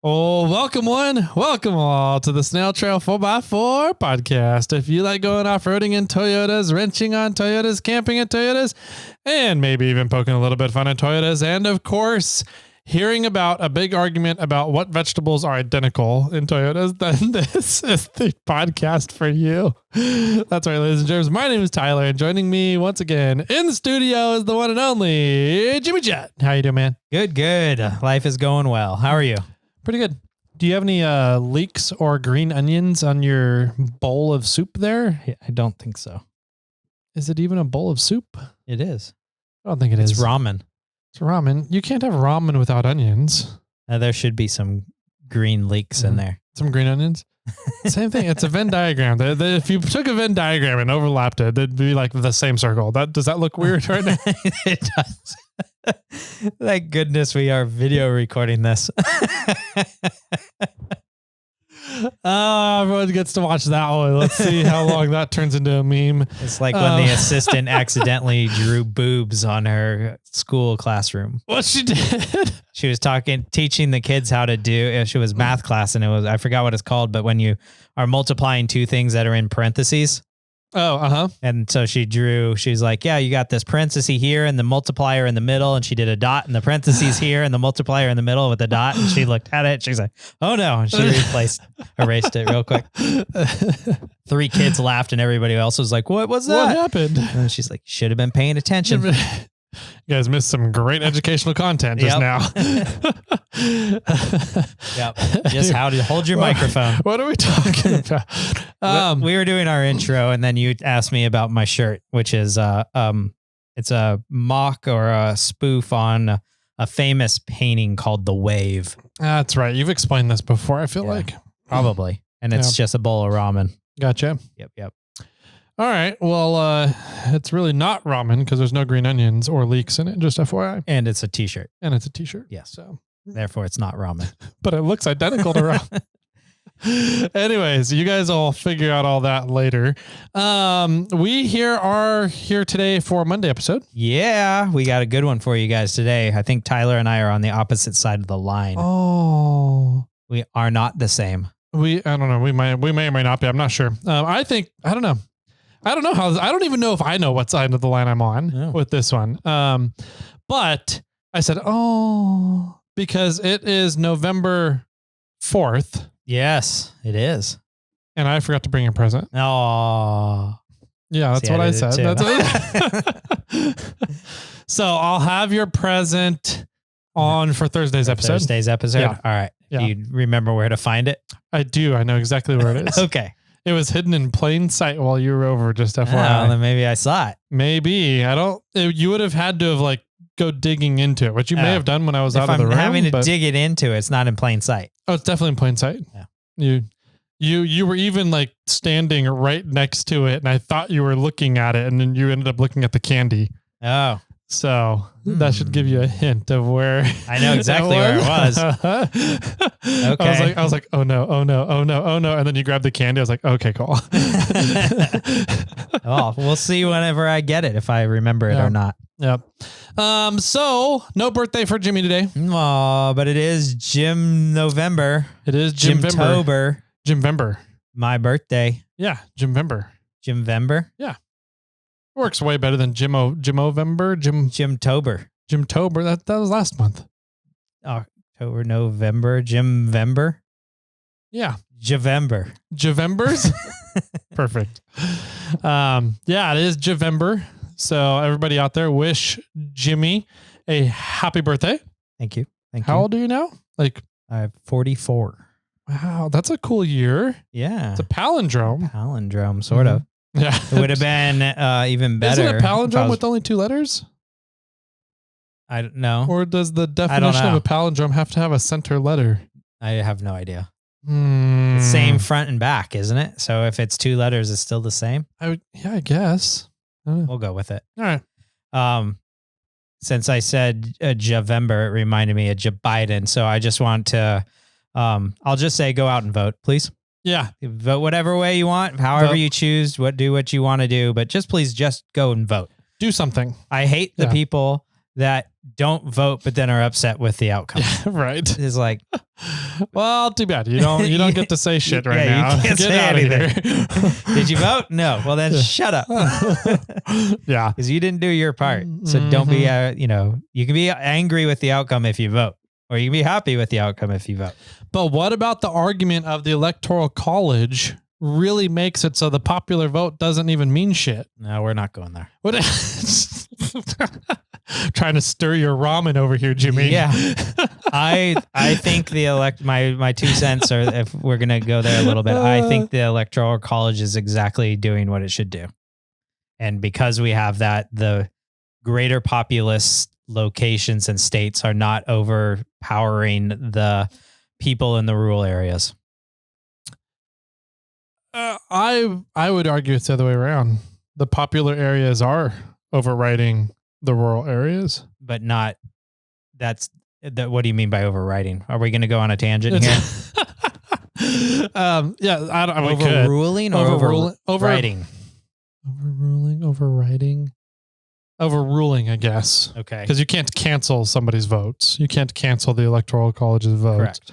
Oh, welcome all to the SnailTrail4x4 podcast. If you like going off-roading in Toyotas, wrenching on Toyotas, camping in Toyotas, and maybe even poking a little bit of fun at Toyotas, and of course, hearing about a big argument about what vegetables are identical in Toyotas, then this is the podcast for you. That's right, ladies and gentlemen. My name is Tyler, and joining me once again in the studio is the one and only Jimmy Jet. How you doing, man? Good. Life is going well. How are you? Pretty good. Do you have any leeks or green onions on your bowl of soup there? I don't think so. Is it even a bowl of soup? It is. I don't think it is. It's ramen. It's ramen. You can't have ramen without onions. There should be some green leeks in there. Some green onions? Same thing. It's a Venn diagram. If you took a Venn diagram and overlapped it, it'd be like the same circle. Does that look weird right now? It does. Thank goodness we are video recording this. Everyone gets to watch that one. Let's see how long that turns into a meme. It's like when the assistant accidentally drew boobs on her school classroom. What she did? She was teaching the kids how to do, she was math class, and I forgot what it's called, but when you are multiplying two things that are in parentheses. Oh, And so she's like, yeah, you got this parenthesis here and the multiplier in the middle. And she did a dot in the parentheses here and the multiplier in the middle with a dot. And she looked at it. She's like, oh no. And she erased it real quick. 3 kids laughed and everybody else was like, what was that? What happened? And she's like, should have been paying attention. You guys missed some great educational content just now. Yep. Just how to hold your microphone. What are we talking about? We were doing our intro and then you asked me about my shirt, which is it's a mock or a spoof on a famous painting called The Wave. That's right. You've explained this before, I feel like. Probably. And it's just a bowl of ramen. Gotcha. Yep. All right. Well, it's really not ramen because there's no green onions or leeks in it, just FYI. And it's a t-shirt. And it's a t-shirt. Yes. So therefore it's not ramen. But it looks identical to ramen. Anyways, you guys will figure out all that later. We are here today for a Monday episode. Yeah, we got a good one for you guys today. I think Tyler and I are on the opposite side of the line. Oh. We are not the same. I don't know. We may or may not be. I'm not sure. I don't know. I don't even know if I know what side of the line I'm on with this one. But I said, because it is November 4th. Yes, it is. And I forgot to bring a present. Oh, yeah, that's what I said. So I'll have your present on for Thursday's episode. Yeah. All right. Yeah. Do you remember where to find it? I do. I know exactly where it is. Okay. It was hidden in plain sight while you were over, just FYI. Oh, then maybe I saw it. Maybe. You would have had to have go digging into it, which you may have done when I was out of the room. If I'm having to dig it into, it's not in plain sight. Oh, it's definitely in plain sight. Yeah. You were even standing right next to it, and I thought you were looking at it, and then you ended up looking at the candy. Oh. So that should give you a hint of where. I know exactly where it was. Okay. I was like, oh no. And then you grabbed the candy. I was like, okay, cool. Oh, we'll see whenever I get it, if I remember it or not. Yep. So no birthday for Jimmy today. Oh, but it is Jim November. It is Jimvember. Jimvember. My birthday. Yeah. Jimvember. Jimvember? Yeah. Works way better than Jimtober. That was last month. October, November, Jimvember. Yeah. Javembers. Perfect. Yeah, it is Javember. So everybody out there, wish Jimmy a happy birthday. Thank you. How old are you now? I'm 44. Wow, that's a cool year. Yeah. It's a palindrome. Sort of. Yeah. It would have been even better. Isn't it a palindrome with only 2 letters? I don't know. Or does the definition of a palindrome have to have a center letter? I have no idea. The same front and back, isn't it? So if it's 2 letters, it's still the same? I guess. We'll go with it. All right. Since I said Javember, it reminded me of Biden. So I just want to, I'll just say go out and vote, please. Yeah. Vote whatever way you want, however you choose, do what you want to do, but please go and vote. Do something. I hate the people that don't vote, but then are upset with the outcome. Right. It's like, Well, too bad. You don't get to say shit right Yeah, now. you can't Get say out of anything. here. Did you vote? No. Well, then shut up. Yeah. Because you didn't do your part. So don't be, you can be angry with the outcome if you vote, or you can be happy with the outcome if you vote. But what about the argument of the Electoral College really makes it so the popular vote doesn't even mean shit? No, we're not going there. What? Trying to stir your ramen over here, Jimmy. Yeah. I think my 2 cents are, if we're going to go there a little bit, I think the Electoral College is exactly doing what it should do. And because we have that, the greater populous locations and states are not overpowering the people in the rural areas. I would argue it's the other way around. The popular areas are overriding the rural areas, but not. What do you mean by overriding? Are we going to go on a tangent here? Yeah, I don't. Overruling or overriding? Overruling, I guess. Okay. Because you can't cancel somebody's votes. You can't cancel the Electoral College's votes. Correct.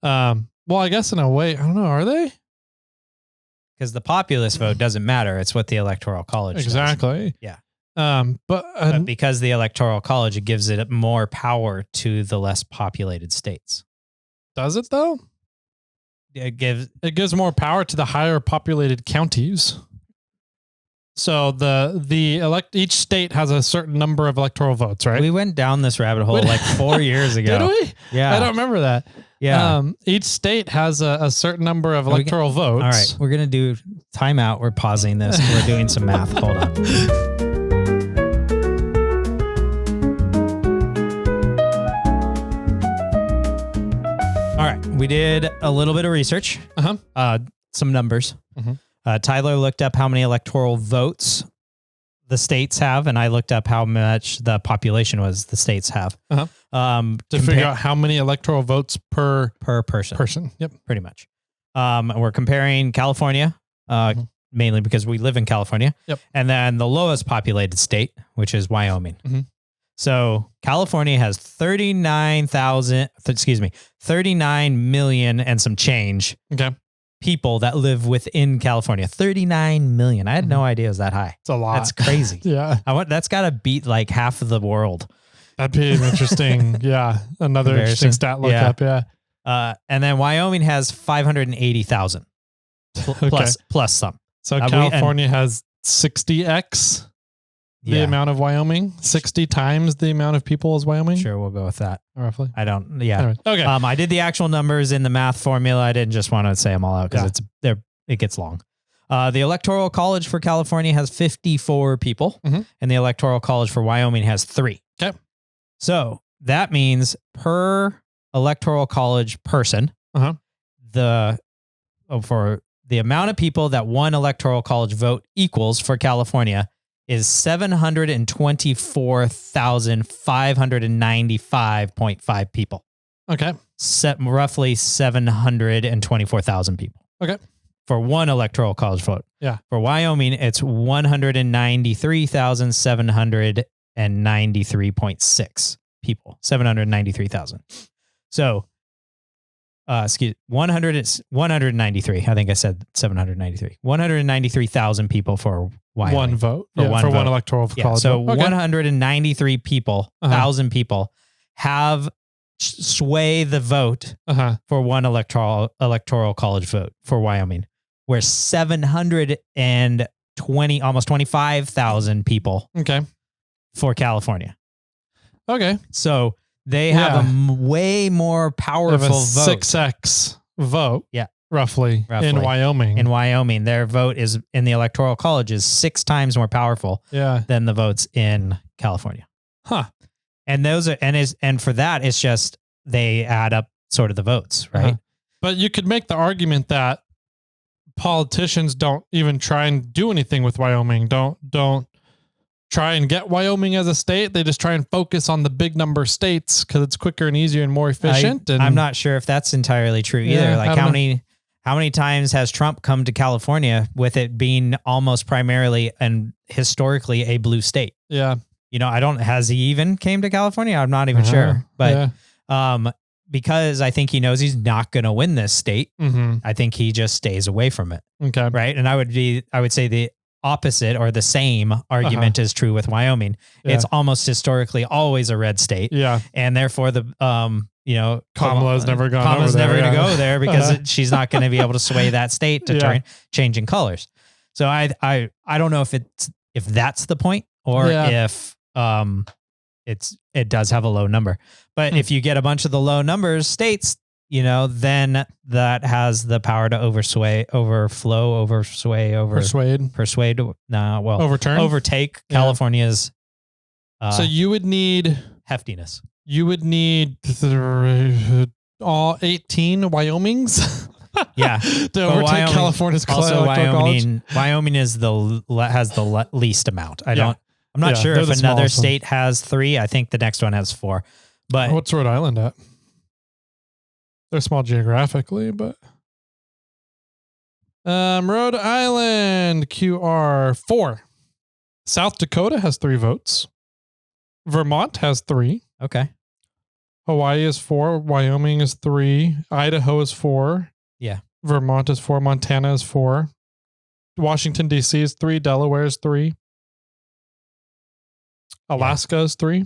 Well, I guess in a way, I don't know. Are they? Because the populist vote doesn't matter. It's what the Electoral College does. Exactly. Yeah. But because the Electoral College, it gives it more power to the less populated states. Does it though? It gives more power to the higher populated counties. So each state has a certain number of electoral votes, right? We went down this rabbit hole like 4 years ago. Did we? Yeah. I don't remember that. Yeah. Each state has a certain number of electoral votes. All right. We're going to do timeout. We're pausing this. We're doing some math. Hold on. All right. We did a little bit of research. Some numbers. Mm-hmm. Tyler looked up how many electoral votes the states have, and I looked up how much the population was the states have. To figure out how many electoral votes per person. Yep. Pretty much. We're comparing California, mainly because we live in California. Yep. And then the lowest populated state, which is Wyoming. Mm-hmm. So California has 39 million and some change. Okay. People that live within California. 39 million. I had no idea it was that high. It's a lot. That's crazy. Yeah. That's got to beat like half of the world. That'd be an interesting, another interesting stat look up. Yeah. And then Wyoming has 580,000 plus some. So California has 60x the amount of Wyoming, 60 times the amount of people as Wyoming. Sure, we'll go with that. Roughly. I don't. Yeah. Anyway, okay. I did the actual numbers in the math formula. I didn't just want to say them all out because it gets long. The Electoral College for California has 54 people, and the Electoral College for Wyoming has 3. Okay. So that means per Electoral College person, for the amount of people that one Electoral College vote equals for California is 724,595.5 people. Okay. Roughly 724,000 people. Okay. For one Electoral College vote. Yeah. For Wyoming, it's 193,793.6 people. 793,000. So, 193. I think I said 793. 193,000 people for Wyoming. One vote. For one Electoral College. So 193 people, 1,000 people have sway the vote for one electoral college vote for Wyoming, where 720, almost 25,000 people for California. Okay. So they have a way more powerful vote. 6x vote. Yeah. Roughly in Wyoming. In Wyoming, their vote is in the Electoral College is 6 times more powerful than the votes in California. Huh. And those are and for that, it's just they add up sort of the votes, right? But you could make the argument that politicians don't even try and do anything with Wyoming. Don't try and get Wyoming as a state. They just try and focus on the big number states because it's quicker and easier and more efficient. I'm not sure if that's entirely true either. Like how many times has Trump come to California with it being almost primarily and historically a blue state? Yeah. Has he even came to California? I'm not even sure, but because I think he knows he's not going to win this state. Mm-hmm. I think he just stays away from it. Okay. Right. And I would say the opposite or the same argument is true with Wyoming. Yeah. It's almost historically always a red state. Yeah. And therefore Kamala's never gone Kamala's over there. never going to go there because she's not going to be able to sway that state to turn changing colors. So I don't know if that's the point or if it does have a low number. But if you get a bunch of the low numbers states, then that has the power to overtake, California's. So you would need heftiness. You would need all 18 Wyomings. Yeah, to overtake California's also Wyoming. Wyoming has the least amount. I'm not sure if another state has 3. I think the next one has 4. But what's Rhode Island at? They're small geographically, but Rhode Island QR 4. South Dakota has 3 votes. Vermont has 3. Okay. Hawaii is 4. Wyoming is 3. Idaho is 4. Yeah. Vermont is 4. Montana is 4. Washington, D.C. is 3. Delaware is 3. Alaska is 3.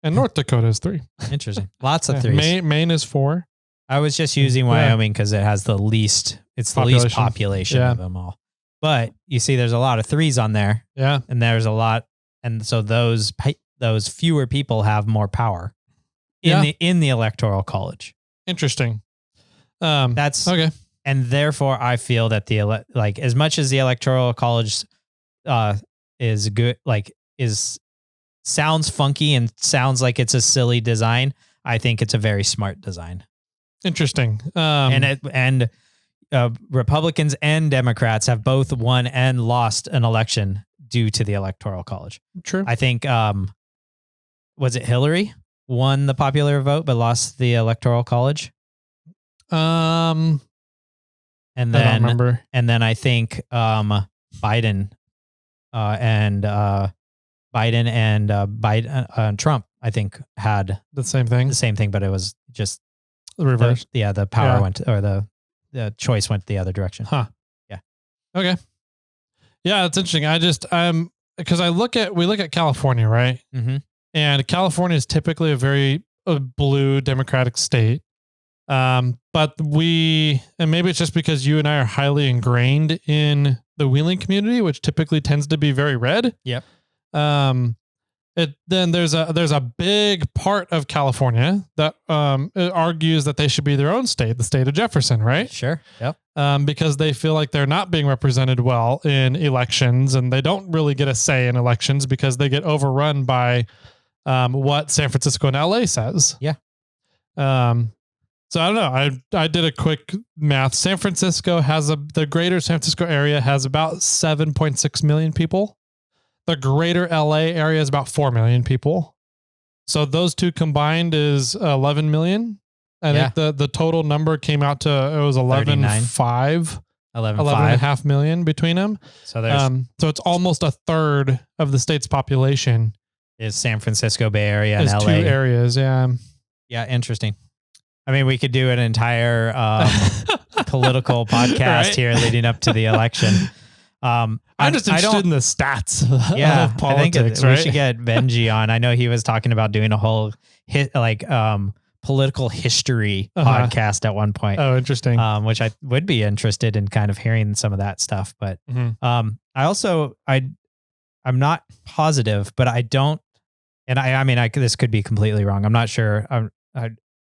And North Dakota is 3. Interesting. Lots of 3s. Maine is 4. I was just using Wyoming because it has the least population of them all. But you see, there's a lot of 3s on there. Yeah. And there's a lot. And so those fewer people have more power in the Electoral College. Interesting. That's okay. And therefore I feel that as much as the Electoral College is good, sounds funky and sounds like it's a silly design, I think it's a very smart design. Interesting. And Republicans and Democrats have both won and lost an election due to the Electoral College. True. I think, was it Hillary won the popular vote but lost the Electoral College? And then I don't remember. And then I think Biden and Trump, I think, had the same thing, but it was just the reverse. The power went, or the choice went the other direction. Huh. Yeah. Okay. Yeah, it's interesting. Because we look at California, right? Mm-hmm. And California is typically a very blue Democratic state. But maybe it's just because you and I are highly ingrained in the wheeling community, which typically tends to be very red. Yep. Then there's a big part of California that argues that they should be their own state, the state of Jefferson, right? Sure. Yep. Because they feel like they're not being represented well in elections, and they don't really get a say in elections because they get overrun by what San Francisco and LA says. Yeah. So I don't know. I did a quick math. San Francisco the greater San Francisco area has about 7.6 million people. The greater LA area is about 4 million people. So those two combined is 11 million. I think the total number came out to, it was 11.5 million between them. So there's, so it's almost a third of the state's population is San Francisco Bay Area and LA. 2 areas. Yeah. Yeah. Interesting. I mean, we could do an entire political podcast here leading up to the election. I'm just interested in the stats of politics, we should get Benji on. I know he was talking about doing a whole political history podcast at one point. Oh, interesting. Which I would be interested in kind of hearing some of that stuff. But I'm not positive, but I don't, and I mean, this could be completely wrong. I'm not sure.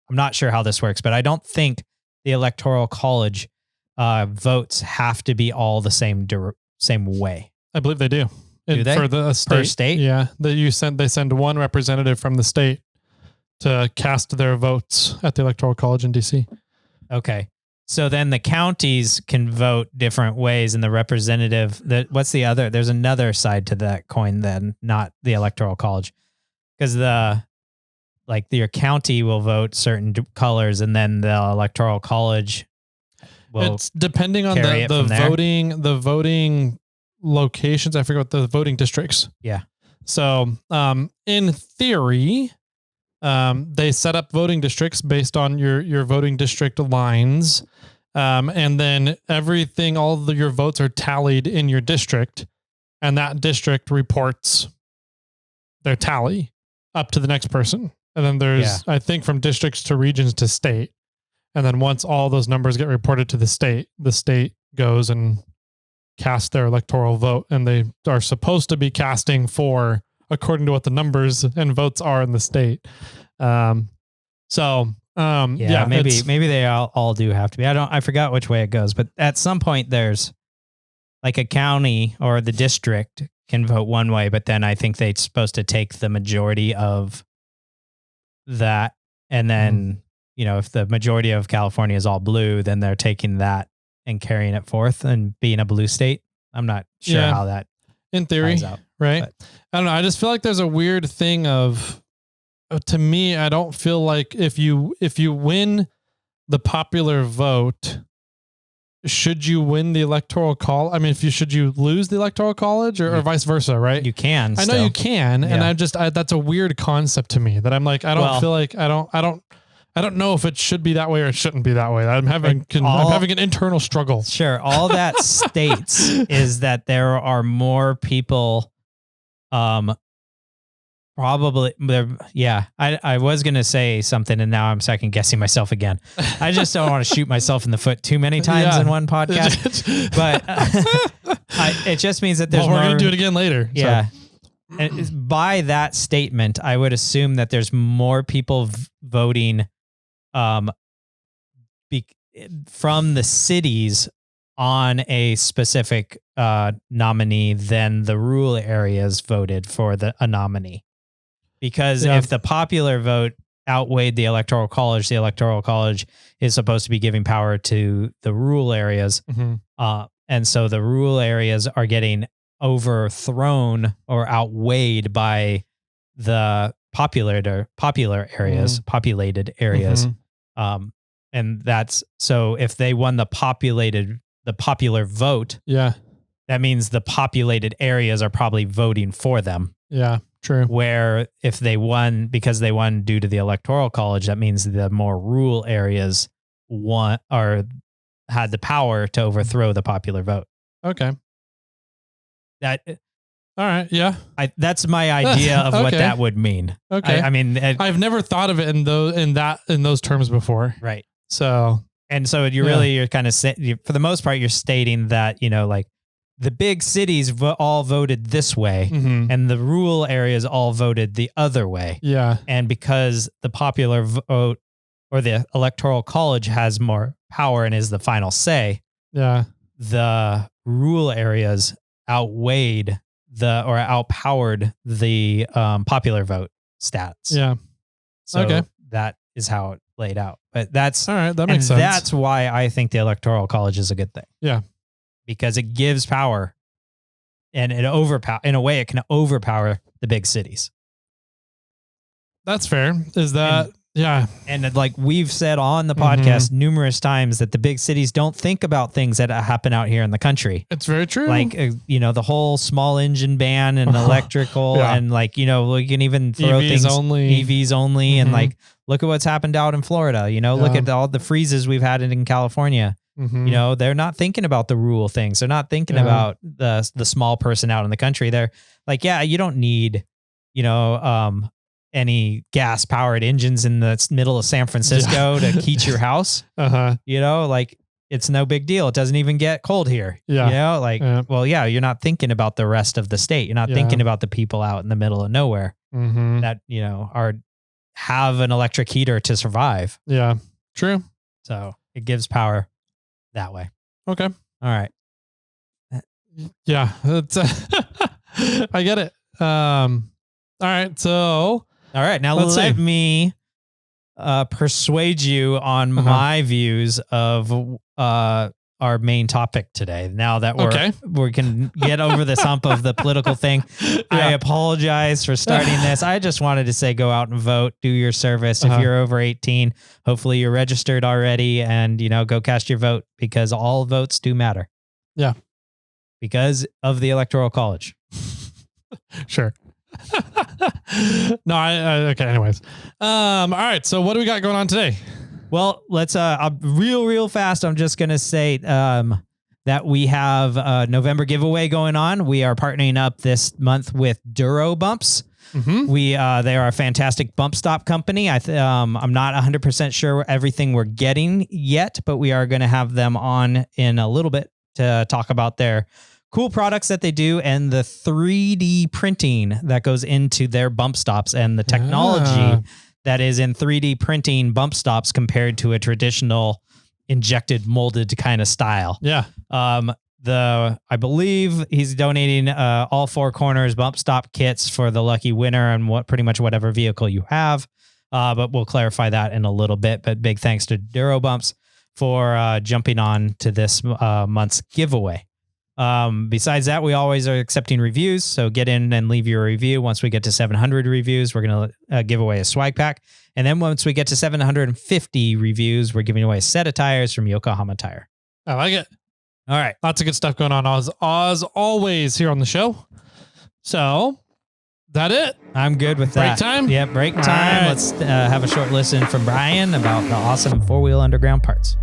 I'm not sure how this works, but I don't think the Electoral College votes have to be all the same way. I believe they do. Do they? For the state? Per state? Yeah. They send one representative from the state to cast their votes at the Electoral College in DC. Okay. So then the counties can vote different ways, and the representative, what's the other? There's another side to that coin then, not the Electoral College. Because your county will vote certain colors, and then the Electoral College will. It's depending on the voting locations. I forget what the voting districts. Yeah. So, in theory, They set up voting districts based on your voting district lines. And then your votes are tallied in your district, and that district reports their tally up to the next person. And then there's, I think, from districts to regions to state. And then once all those numbers get reported to the state goes and casts their electoral vote, and they are supposed to be casting for according to what the numbers and votes are in the state. Maybe they all do have to be. I forgot which way it goes, but at some point there's like a county or the district can vote one way, but then I think they're supposed to take the majority of that. And then, if the majority of California is all blue, then they're taking that and carrying it forth and being a blue state. I'm not sure how that in theory, out, right? But I don't know. I just feel like there's a weird thing to me, I don't feel like if you win the popular vote, should you win the electoral call? I mean, should you lose the electoral college or vice versa, right? You can. I know you can. Yeah. And that's a weird concept to me that I'm like, I don't know if it should be that way or it shouldn't be that way. I'm having an internal struggle. Sure. All that states is that there are more people, probably there. Yeah. I was going to say something and now I'm second guessing myself again. I just don't want to shoot myself in the foot too many times in one podcast, but it just means that there's we're going to do it again later. Yeah. So. And by that statement, I would assume that there's more people voting from the cities on a specific nominee than the rural areas voted for a nominee. Because if the popular vote outweighed the electoral college is supposed to be giving power to the rural areas. Mm-hmm. And so the rural areas are getting overthrown or outweighed by the populated areas. Mm-hmm. And that's, so if they won the popular vote, that means the populated areas are probably voting for them. Yeah, true. Where if they won because they won due to the electoral college, that means the more rural areas had the power to overthrow the popular vote. Okay. All right. Yeah. That's my idea of what that would mean. Okay. I mean, I've never thought of it in those terms before. Right. So you're kind of for the most part, you're stating that, like the big cities all voted this way, mm-hmm. and the rural areas all voted the other way. Yeah. And because the popular vote or the electoral college has more power and is the final say. Yeah. The rural areas outpowered the popular vote stats. Yeah. So that is how it laid out. But that's all right. That makes sense. That's why I think the electoral college is a good thing. Yeah. Because it gives power and in a way it can overpower the big cities. That's fair. Yeah. And like we've said on the podcast numerous times that the big cities don't think about things that happen out here in the country. It's very true. Like, the whole small engine ban and electrical and we can even throw EVs only, mm-hmm. and like, look at what's happened out in Florida, look at all the freezes we've had in California. Mm-hmm. They're not thinking about the rural things. They're not thinking about the small person out in the country. They're like, you don't need, any gas powered engines in the middle of San Francisco to heat your house. Like it's no big deal. It doesn't even get cold here. Yeah. You're not thinking about the rest of the state. You're not thinking about the people out in the middle of nowhere that, have an electric heater to survive. Yeah. True. So it gives power that way. Okay. All right. Yeah. It's, I get it. All right. So, all right, now let me persuade you on my views of our main topic today. Now that we can get over this hump of the political thing. I apologize for starting this. I just wanted to say go out and vote, do your service. If you're over 18, hopefully you're registered already and, go cast your vote because all votes do matter. Yeah. Because of the Electoral College. Sure. No, okay. Anyways. All right. So what do we got going on today? Well, let's real fast. I'm just gonna say that we have a November giveaway going on. We are partnering up this month with Duro Bumps. Mm-hmm. They are a fantastic bump stop company. I'm not 100% sure everything we're getting yet, but we are going to have them on in a little bit to talk about their cool products that they do and the 3D printing that goes into their bump stops and the technology that is in 3D printing bump stops compared to a traditional injected molded kind of style. Yeah. I believe he's donating all four corners bump stop kits for the lucky winner and pretty much whatever vehicle you have. But we'll clarify that in a little bit. But big thanks to Duro Bumps for jumping on to this month's giveaway. Besides that, we always are accepting reviews. So get in and leave your review. Once we get to 700 reviews, we're going to give away a swag pack. And then once we get to 750 reviews, we're giving away a set of tires from Yokohama Tire. I like it. All right. Lots of good stuff going on as always here on the show. So that it? I'm good with that. Break time? Yeah, break time. Right. Let's have a short listen from Brian about the awesome four-wheel underground parts.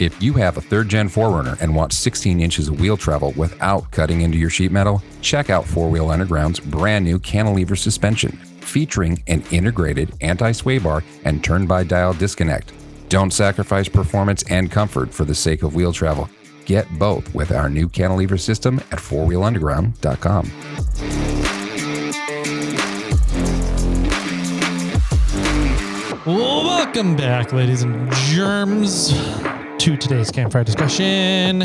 If you have a third-gen 4Runner and want 16 inches of wheel travel without cutting into your sheet metal, check out 4Wheel Underground's brand new cantilever suspension, featuring an integrated anti-sway bar and turn-by-dial disconnect. Don't sacrifice performance and comfort for the sake of wheel travel. Get both with our new cantilever system at 4wheelunderground.com. Welcome back, ladies and germs, to today's campfire discussion.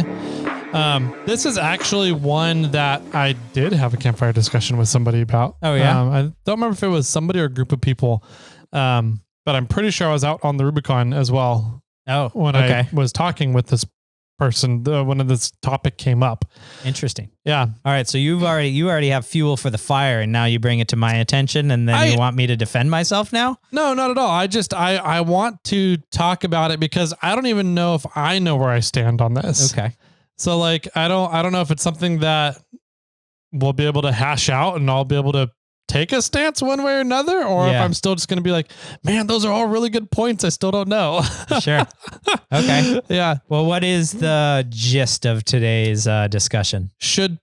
This is actually one that I did have a campfire discussion with somebody about. Oh, yeah? I don't remember if it was somebody or a group of people. But I'm pretty sure I was out on the Rubicon as well. Oh, when I was talking with this person, when this topic came up. Interesting. Yeah. All right. So you already have fuel for the fire, and now you bring it to my attention, and then you want me to defend myself now? No, not at all. I want to talk about it because I don't even know if I know where I stand on this. Okay. So like, I don't know if it's something that we'll be able to hash out and I'll be able to take a stance one way or another, or if I'm still just going to be like, man, those are all really good points. I still don't know. Sure. Okay. Yeah. Well, what is the gist of today's discussion? Should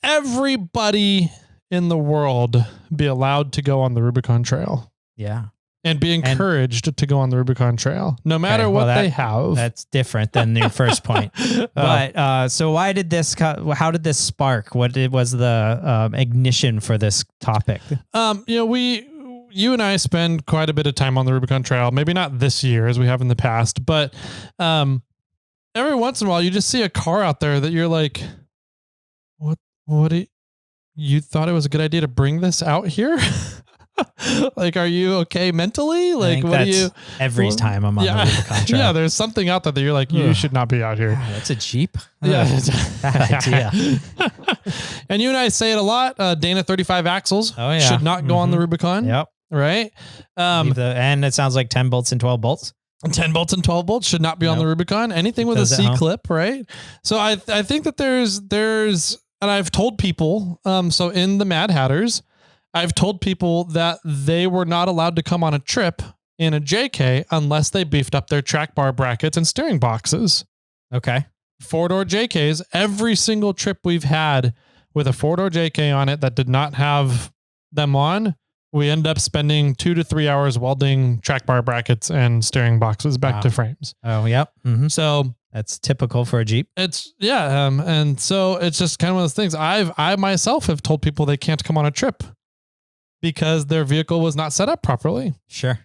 everybody in the world be allowed to go on the Rubicon Trail? Yeah. And be encouraged to go on the Rubicon Trail, no matter what they have. That's different than your first point. But so why did this? How did this spark? What was the ignition for this topic? You and I spend quite a bit of time on the Rubicon Trail. Maybe not this year as we have in the past, but every once in a while you just see a car out there that you're like, what? You thought it was a good idea to bring this out here? Like, are you okay mentally? Like, what do you? Every time I'm on the Rubicon Trail. Yeah, there's something out there that you're like, you should not be out here. That's a Jeep. Yeah, bad idea. And you and I say it a lot. Dana 35 axles should not go on the Rubicon. Yep. Right. And it sounds like 10 bolts and 12 bolts. 10 bolts and 12 bolts should not be on the Rubicon. Anything with a C clip, right? So I think that there's, and I've told people, so in the Mad Hatters, I've told people that they were not allowed to come on a trip in a JK unless they beefed up their track bar brackets and steering boxes. Okay. 4-door JKs, every single trip we've had with a 4-door JK on it that did not have them on, we end up spending 2 to 3 hours welding track bar brackets and steering boxes back to frames. Oh, yep. Mm-hmm. So that's typical for a Jeep. It's and so it's just kind of one of those things. I myself have told people they can't come on a trip because their vehicle was not set up properly. Sure.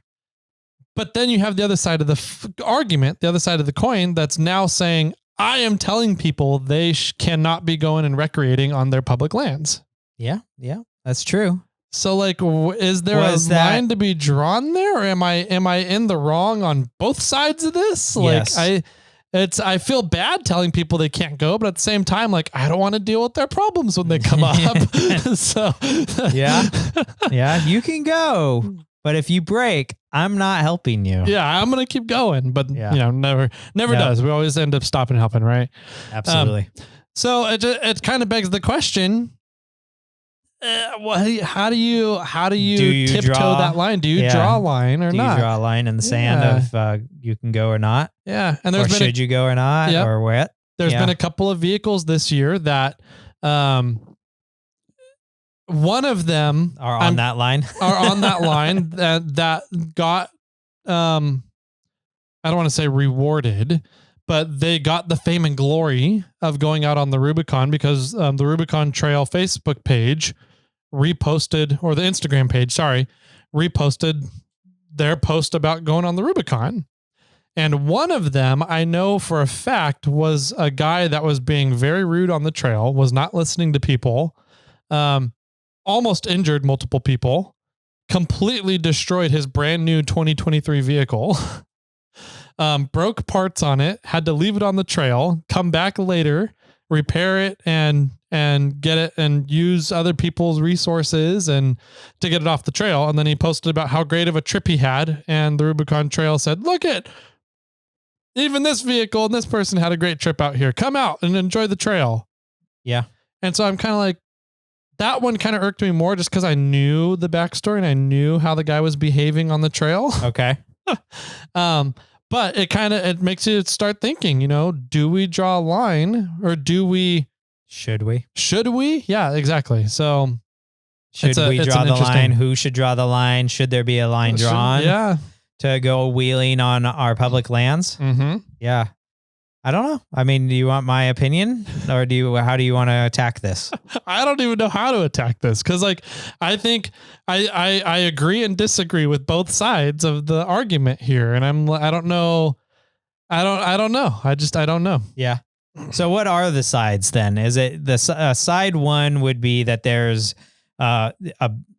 But then you have the other side of the argument, the other side of the coin that's now saying, I am telling people they cannot be going and recreating on their public lands. Yeah. Yeah. That's true. So like, is there a line to be drawn there? Or am I in the wrong on both sides of this? Yes. Like I feel bad telling people they can't go, but at the same time, like, I don't want to deal with their problems when they come up. So yeah, you can go, but if you break, I'm not helping you. Yeah, I'm going to keep going, but never does. We always end up stopping and helping. Right. Absolutely. So it kind of begs the question, how do you Do you tiptoe draw? that line? Do you Yeah. draw a line or Do not? you draw a line in the sand of you can go or not? Yeah, and Or should you go or not? Yep. Or what? There's Yeah. been a couple of vehicles this year that one of them Are on that line? are on that line that got I don't want to say rewarded, but they got the fame and glory of going out on the Rubicon because the Rubicon Trail Facebook page reposted, or the Instagram page, sorry, reposted their post about going on the Rubicon. And one of them, I know for a fact, was a guy that was being very rude on the trail, was not listening to people, almost injured multiple people, completely destroyed his brand new 2023 vehicle, broke parts on it, had to leave it on the trail, come back later, repair it and get it and use other people's resources and to get it off the trail. And then he posted about how great of a trip he had. And the Rubicon Trail said, look at even this vehicle and this person had a great trip out here. Come out and enjoy the trail. Yeah. And so I'm kind of like, that one kind of irked me more just because I knew the backstory and I knew how the guy was behaving on the trail. Okay. But it makes you start thinking, do we draw a line or Should we? should we? Yeah, exactly. So Should we it's draw an the interesting- line? Who should draw the line? Should there be a line drawn Yeah. to go wheeling on our public lands? Mm-hmm. Yeah. I don't know. I mean, do you want my opinion or how do you want to attack this? I don't even know how to attack this because, I think I agree and disagree with both sides of the argument here, and I don't know. I don't know. I don't know. Yeah. So what are the sides then? Is it the side one would be that there's a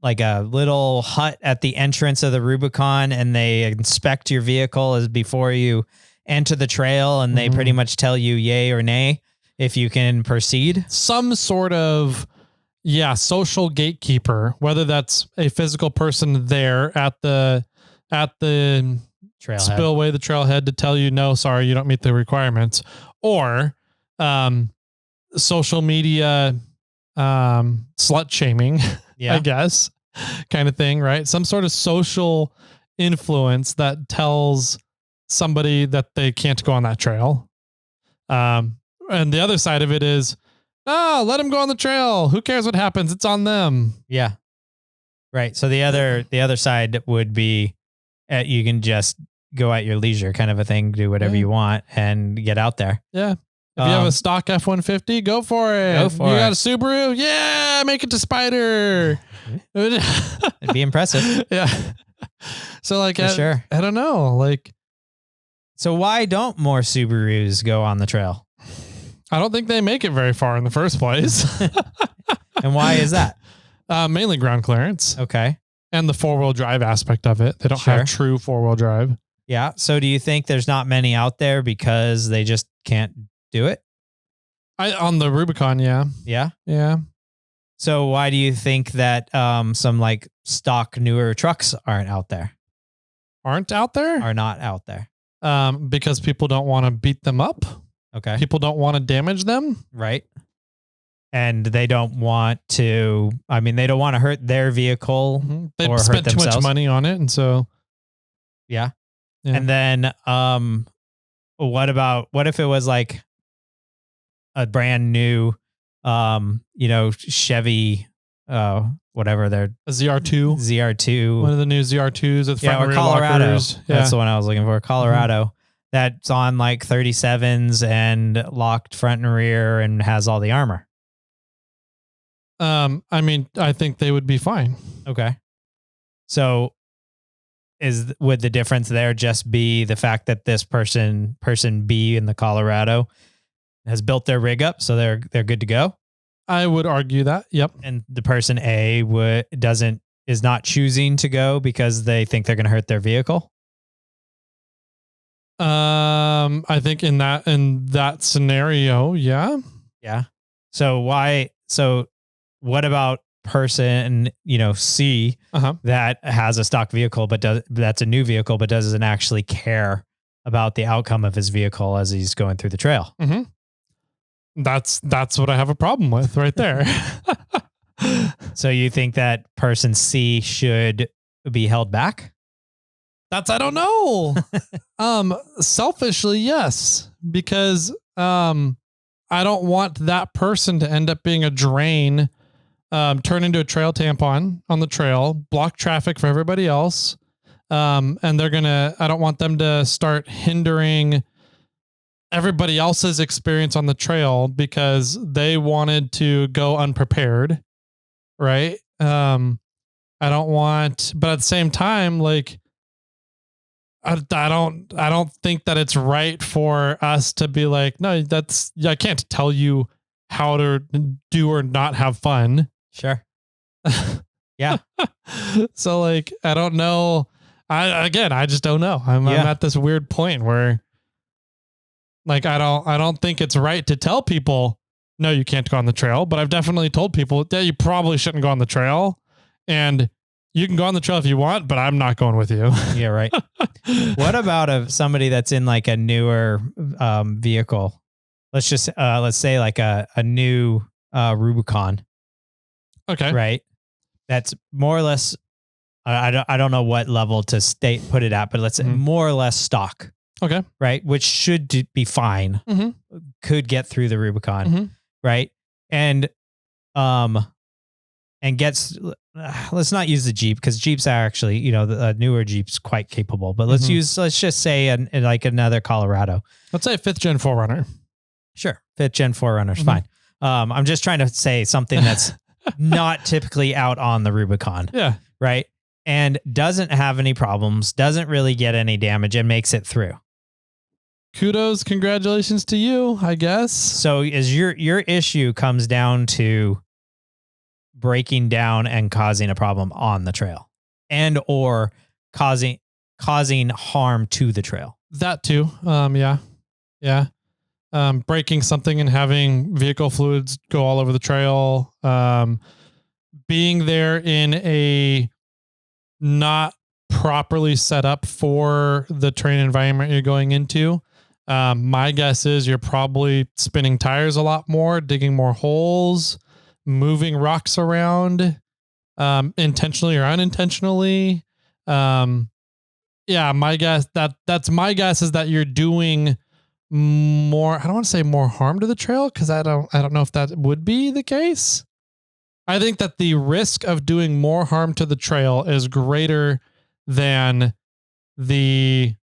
little hut at the entrance of the Rubicon and they inspect your vehicle as before you enter the trail and they pretty much tell you yay or nay if you can proceed? Some sort of, social gatekeeper, whether that's a physical person there at the Trailhead. spillway, the trailhead to tell you, no, sorry, you don't meet the requirements, or social media slut shaming, Yeah. I guess, kind of thing, right? Some sort of social influence that tells somebody that they can't go on that trail. And the other side of it is, let them go on the trail. Who cares what happens? It's on them. Yeah. Right. So the other side would be you can just go at your leisure kind of a thing, do whatever you want and get out there. Yeah. If you have a stock F-150, go for it. Go for you it. got a Subaru? Yeah, make it to Spider. It'd be impressive. Yeah. So For sure. I don't know. So why don't more Subarus go on the trail? I don't think they make it very far in the first place. And why is that? Mainly ground clearance Okay. and the 4-wheel drive aspect of it. They don't Sure. have true 4-wheel drive. Yeah. So do you think there's not many out there because they just can't do it? On the Rubicon, yeah. Yeah. Yeah. So why do you think that some stock newer trucks aren't out there? Aren't out there? Are not out there? Because people don't want to beat them up. Okay. People don't want to damage them. Right. And they don't want to, they don't want to hurt their vehicle. They Or hurt spent too much themselves. money on it. And so, Yeah. Yeah. And then what if it was like a brand new Chevy whatever their a ZR2, ZR2. one of the new ZR2s with front Or and rear Colorado. lockers. Yeah. That's the one I was looking for. Colorado. That's on 37s and locked front and rear and has all the armor. I think they would be fine. Okay. So would the difference there just be the fact that this person B in the Colorado has built their rig up so they're good to go? I would argue that. Yep. And the person A is not choosing to go because they think they're going to hurt their vehicle? I think in that scenario, yeah. Yeah. So what about person, C that has a stock vehicle, that's a new vehicle, but doesn't actually care about the outcome of his vehicle as he's going through the trail? Mm-hmm. That's what I have a problem with right there. So you think that person C should be held back? I don't know. Selfishly, yes, because I don't want that person to end up being a drain, turn into a trail tampon on the trail, block traffic for everybody else. And I don't want them to start hindering everybody else's experience on the trail because they wanted to go unprepared. Right. I don't want, but at the same time, like, I don't think that it's right for us to be like, no, I can't tell you how to do or not have fun. Sure. Yeah. So like, I don't know. I just don't know. I'm at this weird point where like, I don't think it's right to tell people, no, you can't go on the trail, but I've definitely told people that you probably shouldn't go on the trail, and you can go on the trail if you want, but I'm not going with you. Yeah. Right. What about somebody that's in like a newer vehicle? Let's say like a new Rubicon. Okay. Right. That's more or less, I don't know what level to put it at, but let's say more or less stock. Okay. Right. Which should be fine. Mm-hmm. Could get through the Rubicon. Right. And gets, let's not use the Jeep because Jeeps are actually, the newer Jeep's quite capable, but let's just say like another Colorado. Let's say 5th gen 4Runner. Sure. 5th gen 4Runner's fine. I'm just trying to say something that's not typically out on the Rubicon. Yeah. Right. And doesn't have any problems, doesn't really get any damage, and makes it through. Kudos, congratulations to you, I guess. So is your issue comes down to breaking down and causing a problem on the trail, and or causing harm to the trail. That too. Yeah. Breaking something and having vehicle fluids go all over the trail. Being there in a not properly set up for the terrain environment you're going into. My guess is you're probably spinning tires a lot more, digging more holes, moving rocks around, intentionally or unintentionally. Yeah, my guess that's my guess is that you're doing more. I don't want to say more harm to the trail because I don't know if that would be the case. I think that the risk of doing more harm to the trail is greater than the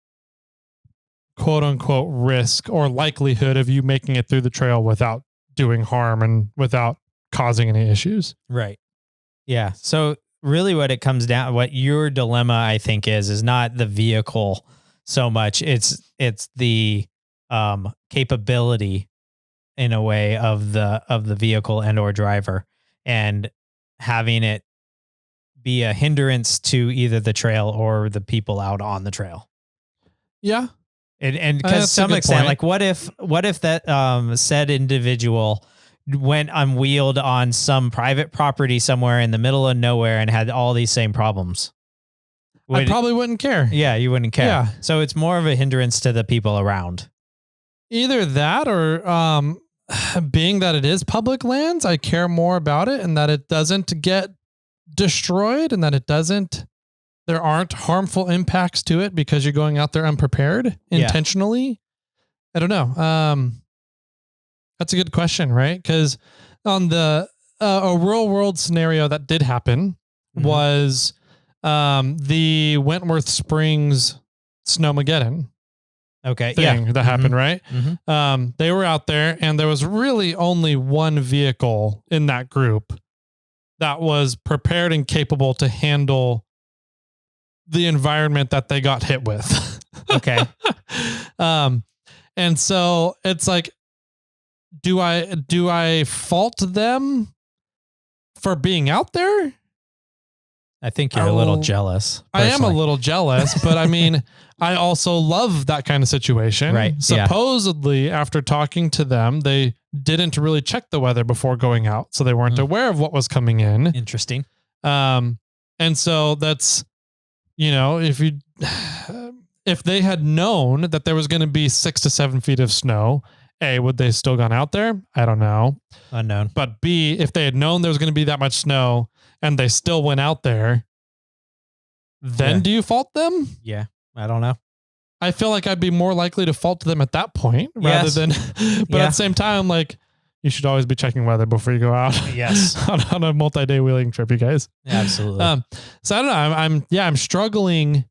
quote unquote risk or likelihood of you making it through the trail without doing harm and without causing any issues. Right. Yeah. So really what it comes down, what your dilemma I think is not the vehicle so much. It's the capability in a way of the vehicle and or driver, and having it be a hindrance to either the trail or the people out on the trail. Yeah. And because to some extent, like what if that said individual went unwheeled on some private property somewhere in the middle of nowhere and had all these same problems? I probably wouldn't care. Yeah, you wouldn't care. Yeah. So it's more of a hindrance to the people around. Either that or being that it is public lands, I care more about it and that it doesn't get destroyed and that there aren't harmful impacts to it because you're going out there unprepared intentionally. I don't know. That's a good question, right? Because on the a real world scenario that did happen was the Wentworth Springs Snowmageddon. Okay. Thing that happened, right? Mm-hmm. They were out there and there was really only one vehicle in that group that was prepared and capable to handle the environment that they got hit with. Okay. And so it's like, do I fault them for being out there? I think you're a little jealous. Personally. I am a little jealous, but I mean, I also love that kind of situation. Right. Supposedly, after talking to them, they didn't really check the weather before going out. So they weren't aware of what was coming in. Interesting. And so that's, if they had known that there was going to be 6 to 7 feet of snow A, would they still gone out there? I don't know. Unknown. But B, if they had known there was going to be that much snow and they still went out there, then do you fault them? Yeah. I don't know. I feel like I'd be more likely to fault them at that point rather than, but at the same time, like, you should always be checking weather before you go out. Yes. on a multi-day wheeling trip, you guys. Absolutely. So I don't know. I'm struggling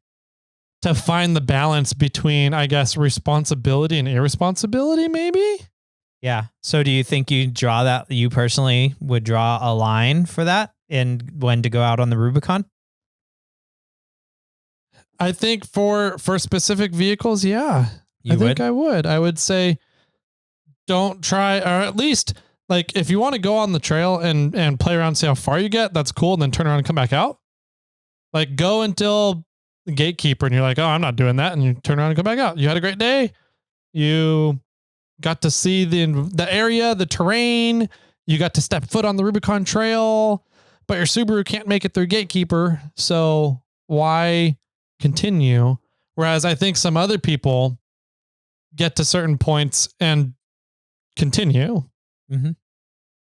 to find the balance between, I guess, responsibility and irresponsibility, maybe. Yeah. So do you think you personally would draw a line for that and when to go out on the Rubicon? I think for specific vehicles, yeah. I think I would. I would say don't try, or at least like if you want to go on the trail and play around, see how far you get, that's cool. And then turn around and come back out. Like go until the gatekeeper and you're like, oh, I'm not doing that. And you turn around and come back out. You had a great day. You got to see the area, the terrain. You got to step foot on the Rubicon Trail, but your Subaru can't make it through gatekeeper. So why continue? Whereas I think some other people get to certain points and continue. Mm-hmm.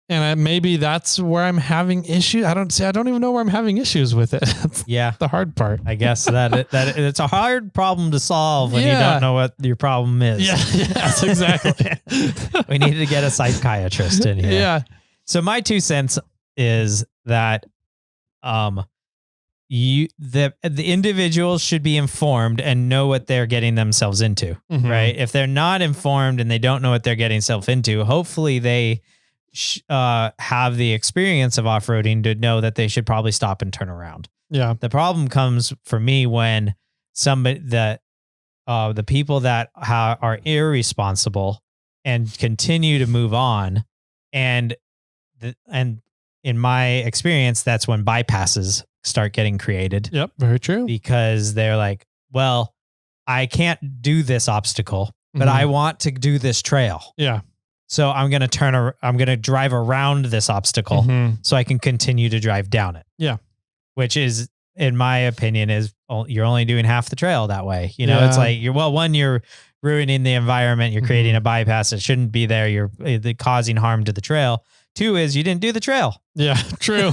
And maybe that's where I'm having issues. I don't even know where I'm having issues with it. That's the hard part. I guess that it's a hard problem to solve when you don't know what your problem is. Yeah, yes, exactly. We need to get a psychiatrist in here. Yeah. So my 2 cents is that the individuals should be informed and know what they're getting themselves into, right? If they're not informed and they don't know what they're getting themselves into, hopefully they have the experience of off-roading to know that they should probably stop and turn around. Yeah. The problem comes for me when the people that are irresponsible and continue to move on, and in my experience, that's when bypasses start getting created. Yep, very true. Because they're like, well, I can't do this obstacle, but I want to do this trail. Yeah. So I'm going to drive around this obstacle so I can continue to drive down it. Yeah. Which is, in my opinion, you're only doing half the trail that way. You know, it's like you're ruining the environment. You're creating a bypass that shouldn't be there. You're causing harm to the trail. 2 is you didn't do the trail. Yeah, true.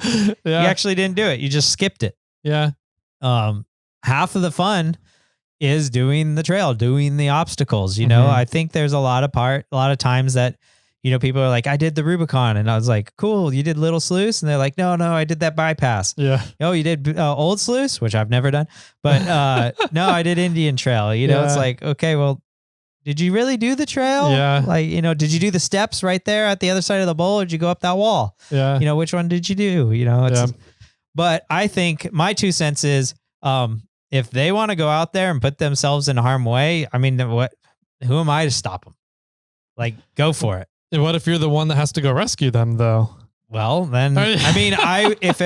You actually didn't do it. You just skipped it. Yeah. Half of the fun is doing the trail, doing the obstacles. You know, I think there's a lot of times that, you know, people are like, I did the Rubicon. And I was like, cool, you did Little Sluice? And they're like, no, I did that bypass. Yeah. Oh, you did Old Sluice, which I've never done. But no, I did Indian Trail. You know, it's like, okay, well, did you really do the trail? Yeah. Like, you know, did you do the steps right there at the other side of the bowl, or did you go up that wall? Yeah. You know, which one did you do? You know, but I think my 2 cents is, if they want to go out there and put themselves in harm's way, I mean, who am I to stop them? Like, go for it. And what if you're the one that has to go rescue them though? Well, then, I would, if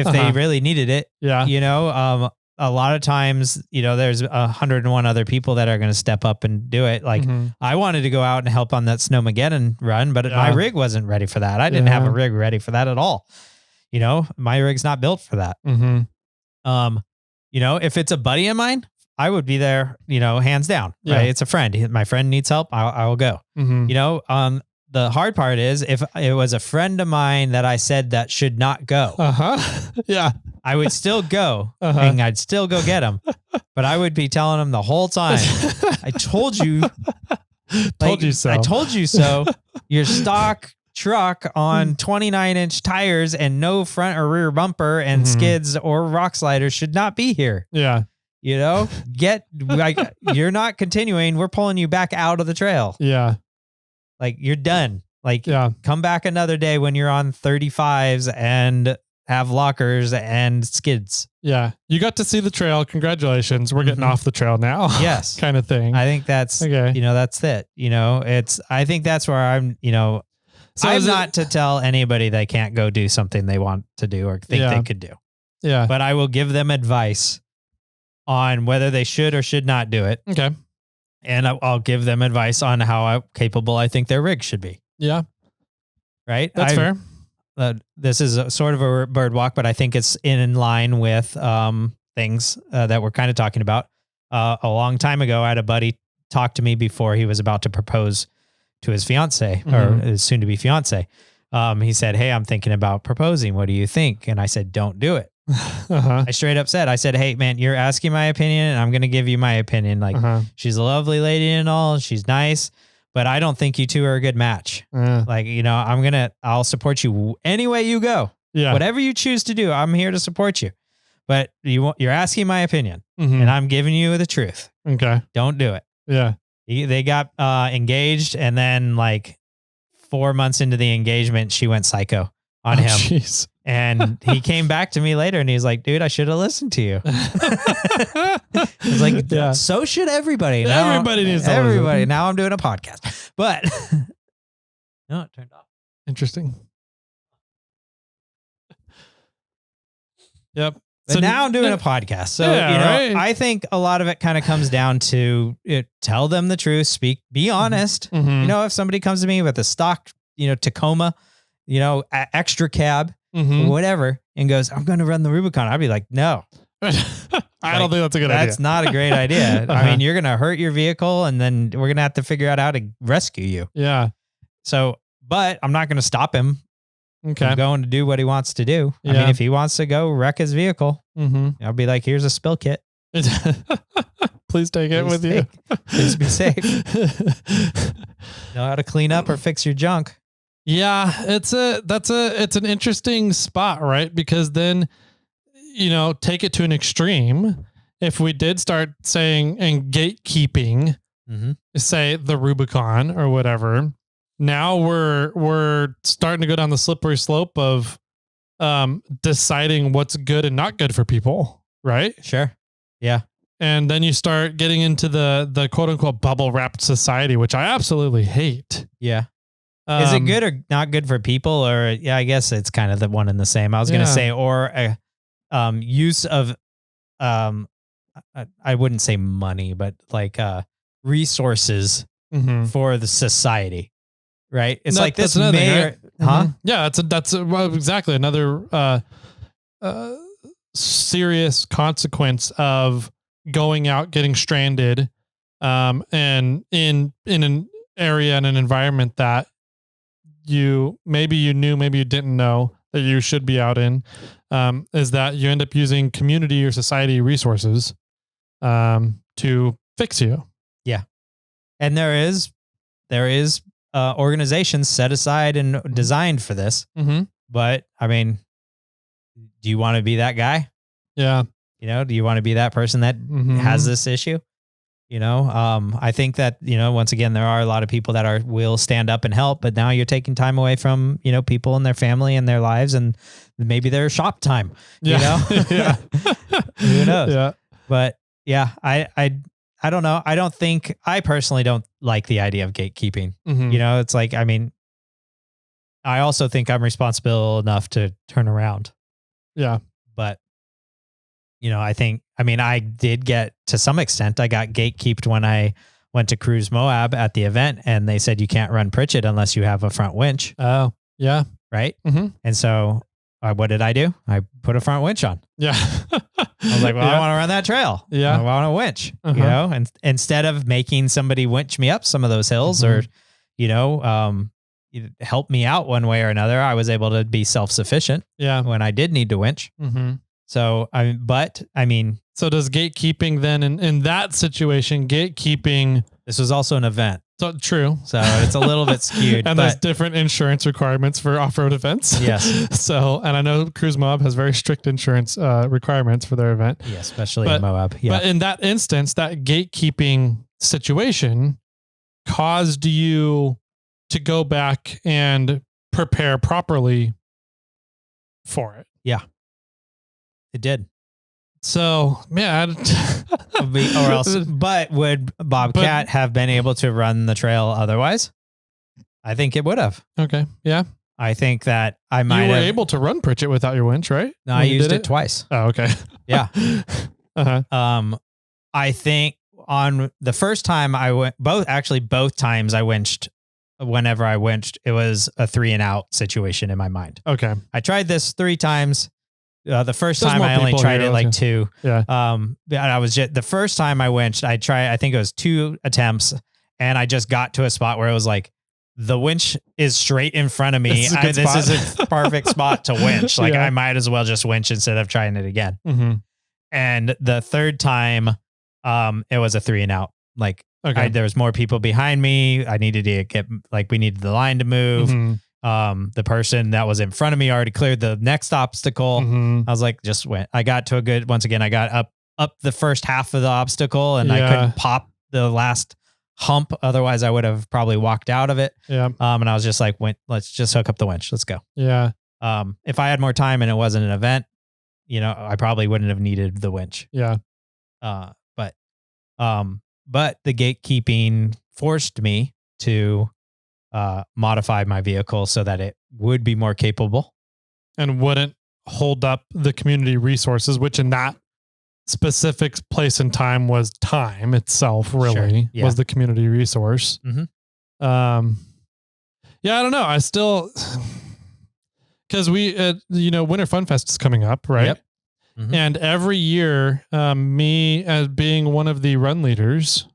they really needed it. Yeah. You know, a lot of times, you know, there's 101 other people that are going to step up and do it. Like I wanted to go out and help on that Snowmageddon run, but my rig wasn't ready for that. I didn't have a rig ready for that at all. You know, my rig's not built for that. You know, if it's a buddy of mine, I would be there, you know, hands down, right? It's a friend. My friend needs help. I will go, you know, the hard part is if it was a friend of mine that I said that should not go. Yeah. I would still go and I'd still go get him, but I would be telling him the whole time, I told you, told you so. I told you so. Your stock truck on 29-inch tires and no front or rear bumper and skids or rock sliders should not be here. Yeah. You know, you're not continuing. We're pulling you back out of the trail. Yeah. Like you're done. Like come back another day when you're on 35s and have lockers and skids. Yeah. You got to see the trail. Congratulations. We're getting off the trail now. Yes. Kind of thing. I think that's, you know, that's it. You know, I think that's where I'm, you know, so I'm not to tell anybody they can't go do something they want to do or think they could do. Yeah. But I will give them advice on whether they should or should not do it. Okay. And I'll give them advice on how capable I think their rig should be. Yeah. Right? That's fair. This is a sort of a bird walk, but I think it's in line with things that we're kind of talking about. A long time ago, I had a buddy talked to me before he was about to propose to his fiance or his soon to be fiance. He said, "Hey, I'm thinking about proposing. What do you think?" And I said, "Don't do it." I straight up said, "Hey, man, you're asking my opinion and I'm going to give you my opinion. Like she's a lovely lady and all, she's nice, but I don't think you two are a good match. Like, I'll support you any way you go. Yeah. Whatever you choose to do, I'm here to support you. But you're asking my opinion and I'm giving you the truth. Okay. Don't do it." Yeah. They got engaged, and then like 4 months into the engagement, she went psycho on him. Geez. And he came back to me later and he's like, "Dude, I should have listened to you." I was like, so should everybody. Now, everybody needs to everybody. listen. Now I'm doing a podcast. But no, it turned off. Interesting. Yep. But now I'm doing a podcast. So, right? I think a lot of it kind of comes down to tell them the truth, be honest. If somebody comes to me with a stock, Tacoma, extra cab, whatever, and goes, "I'm going to run the Rubicon," I'd be like, "No." I don't think that's a good idea. That's not a great idea. I mean, you're going to hurt your vehicle and then we're going to have to figure out how to rescue you. Yeah. So, but I'm not going to stop him. Okay. From going to do what he wants to do. I mean, if he wants to go wreck his vehicle, I'll be like, "Here's a spill kit. Please take it with you. Please be safe. Know how to clean up or fix your junk." Yeah, it's an interesting spot, right? Because then, take it to an extreme. If we did start saying and gatekeeping, say the Rubicon or whatever, now we're starting to go down the slippery slope of deciding what's good and not good for people, right? Sure. Yeah. And then you start getting into the quote unquote bubble wrapped society, which I absolutely hate. Yeah. Is it good or not good for people? Or I guess it's kind of the one and the same. I was going to say, or use of, I wouldn't say money, but like resources for the society. Right. It's like this mayor, right? Yeah, that's exactly another serious consequence of going out, getting stranded, and in an area and an environment that maybe you knew, maybe you didn't know that you should be out in, is that you end up using community or society resources to fix you. Yeah. And there is organizations set aside and designed for this. But I mean, do you want to be that guy? Yeah. Do you want to be that person that has this issue? I think that, once again, there are a lot of people that will stand up and help, but now you're taking time away from, people and their family and their lives and maybe their shop time, yeah. Who knows? Yeah. But yeah, I don't know. I personally don't like the idea of gatekeeping. It's like, I mean, I also think I'm responsible enough to turn around. Yeah. But, I did get, to some extent, I got gatekeeped when I went to Cruise Moab at the event and they said you can't run Pritchett unless you have a front winch. Oh, yeah. Right. And so what did I do? I put a front winch on. Yeah. I was like, well, I want to run that trail. Yeah. I want a winch, and instead of making somebody winch me up some of those hills or, help me out one way or another, I was able to be self-sufficient. Yeah. When I did need to winch. So, so does gatekeeping then in that situation, this was also an event. So true. So it's a little bit skewed. And there's different insurance requirements for off-road events. Yes. So, and I know Cruise Moab has very strict insurance requirements for their event. Yeah, especially in Moab. Yeah. But in that instance, that gatekeeping situation caused you to go back and prepare properly for it. Yeah. It did. So, man. Or else, but would Bobcat have been able to run the trail otherwise? I think it would have. Okay. Yeah. I think that I might have. You were able to run Pritchett without your winch, right? No, I used it twice. Oh, okay. Yeah. I think on the first time I went, both times I winched, whenever I winched, it was a 3 and out situation in my mind. Okay. I tried this 3 times. The first There's time more I only people tried here, it like yeah. 2. Yeah. I was just, the first time I winched, I think it was 2 attempts, and I just got to a spot where it was like, the winch is straight in front of me. This is a good This spot. is a perfect spot to winch. Like Yeah. I might as well just winch instead of trying it again. Mm-hmm. And the third time, it was a 3 and out. Like Okay. there was more people behind me. I needed to get, like, we needed the line to move. Mhm. The person that was in front of me already cleared the next obstacle. Mhm. I was like, just went. I got to a good, once again, I got up the first half of the obstacle, and I Yeah. couldn't pop the last hump. Otherwise I would have probably walked out of it. Yeah. And I was just like, let's just hook up the winch. Let's go. Yeah. If I had more time and it wasn't an event, I probably wouldn't have needed the winch. Yeah. But the gatekeeping forced me to modify my vehicle so that it would be more capable. And wouldn't hold up the community resources, which in that specific place and time was time itself, really. Sure. Yeah. Was the community resource. Mhm. Yeah, I don't know. I still, because Winter Fun Fest is coming up, right? Yep. Mhm. And every year, me as being one of the run leaders,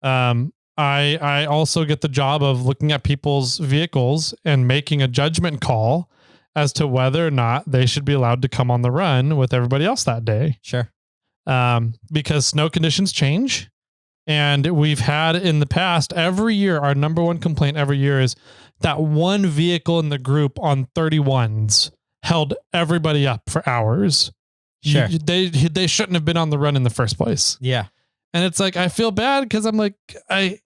I also get the job of looking at people's vehicles and making a judgment call as to whether or not they should be allowed to come on the run with everybody else that day. Sure. Because snow conditions change. And we've had in the past, every year, our number one complaint every year is that one vehicle in the group on 31s held everybody up for hours. Sure. They shouldn't have been on the run in the first place. Yeah. And it's like, I feel bad because I'm like, I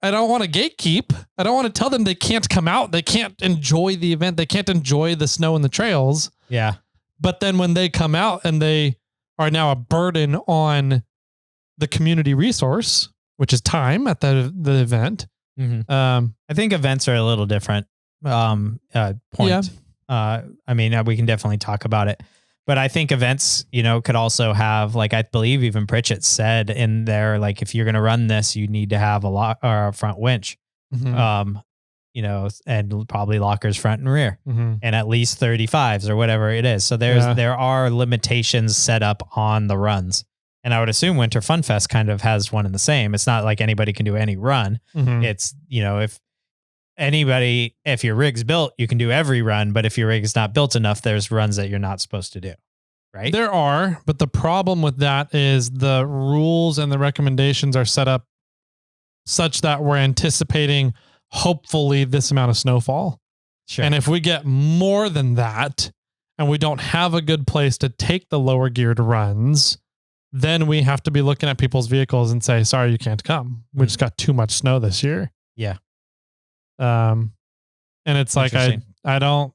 don't want to gatekeep. I don't want to tell them they can't come out. They can't enjoy the event. They can't enjoy the snow and the trails. Yeah. But then when they come out and they are now a burden on the community resource, which is time at the event. Mm-hmm. I think events are a little different point. Yeah. I mean, we can definitely talk about it, but I think events, could also have, like, I believe even Pritchett said in there, like, if you're going to run this, you need to have a front winch, Mhm. and probably lockers front and rear, Mhm. and at least 35s or whatever it is. So there are limitations set up on the runs. And I would assume Winter Fun Fest kind of has one in the same. It's not like anybody can do any run. Mhm. It's, if your rig's built, you can do every run, but if your rig is not built enough, there's runs that you're not supposed to do. Right? There are, but the problem with that is the rules and the recommendations are set up such that we're anticipating hopefully this amount of snowfall. Sure. And if we get more than that and we don't have a good place to take the lower geared runs, then we have to be looking at people's vehicles and say, sorry, you can't come. We just got too much snow this year. Yeah. And it's like, I know,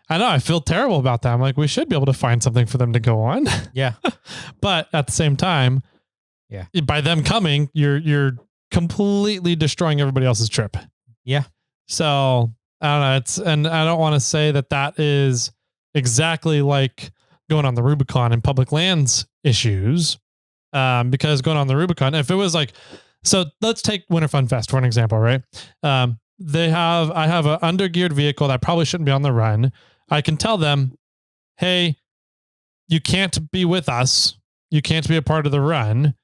I feel terrible about that. I'm like, we should be able to find something for them to go on. Yeah. But at the same time, yeah, by them coming, you're completely destroying everybody else's trip. Yeah. So I don't know. And I don't want to say that is exactly like going on the Rubicon and public lands issues. Because going on the Rubicon, if it was like, so let's take Winter Fun Fest for an example, right? I have an undergeared vehicle that probably shouldn't be on the run. I can tell them, hey, you can't be with us. You can't be a part of the run,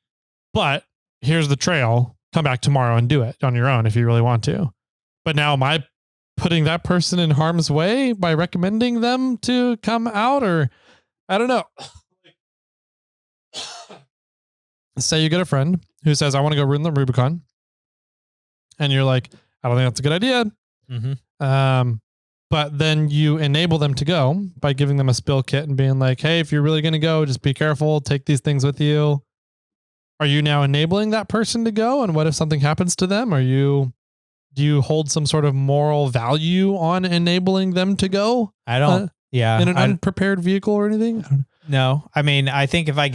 but here's the trail. Come back tomorrow and do it on your own if you really want to. But now am I putting that person in harm's way by recommending them to come out? Or I don't know. Say you get a friend who says, I want to go run the Rubicon. And you're like, I don't think that's a good idea. Mm-hmm. But then you enable them to go by giving them a spill kit and being like, hey, if you're really going to go, just be careful. Take these things with you. Are you now enabling that person to go? And what if something happens to them? Do you hold some sort of moral value on enabling them to go? I don't. In an unprepared vehicle or anything? No. I mean, I think if I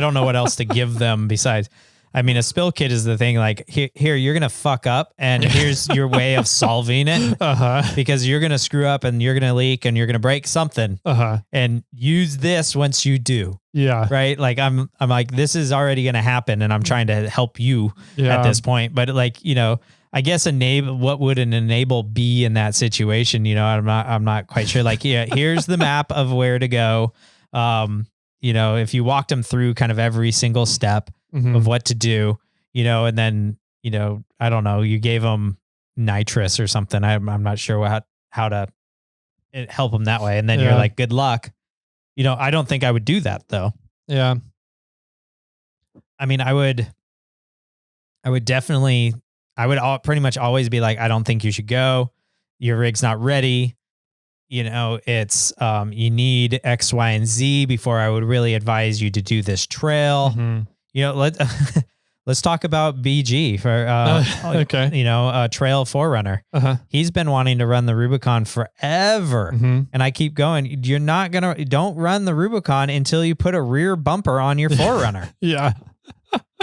don't know what else to give them besides. I mean, a spill kit is the thing. Like here, you're gonna fuck up, and here's your way of solving it. Because you're gonna screw up, and you're gonna leak, and you're gonna break something. And use this once you do. Yeah. Right. Like I'm like, this is already gonna happen, and I'm trying to help you at this point. But like, I guess what would an enable be in that situation? I'm not quite sure. Like, here's the map of where to go. If you walked them through kind of every single step of what to do, and then, I don't know, you gave them nitrous or something. I'm not sure how to help them that way. And then you're like, good luck. I don't think I would do that though. Yeah. I mean, I would pretty much always be like, I don't think you should go. Your rig's not ready. It's, you need X, Y, and Z before I would really advise you to do this trail. Let's talk about BG for, Trail Forerunner. He's been wanting to run the Rubicon forever. And I keep going, don't run the Rubicon until you put a rear bumper on your Forerunner. Yeah.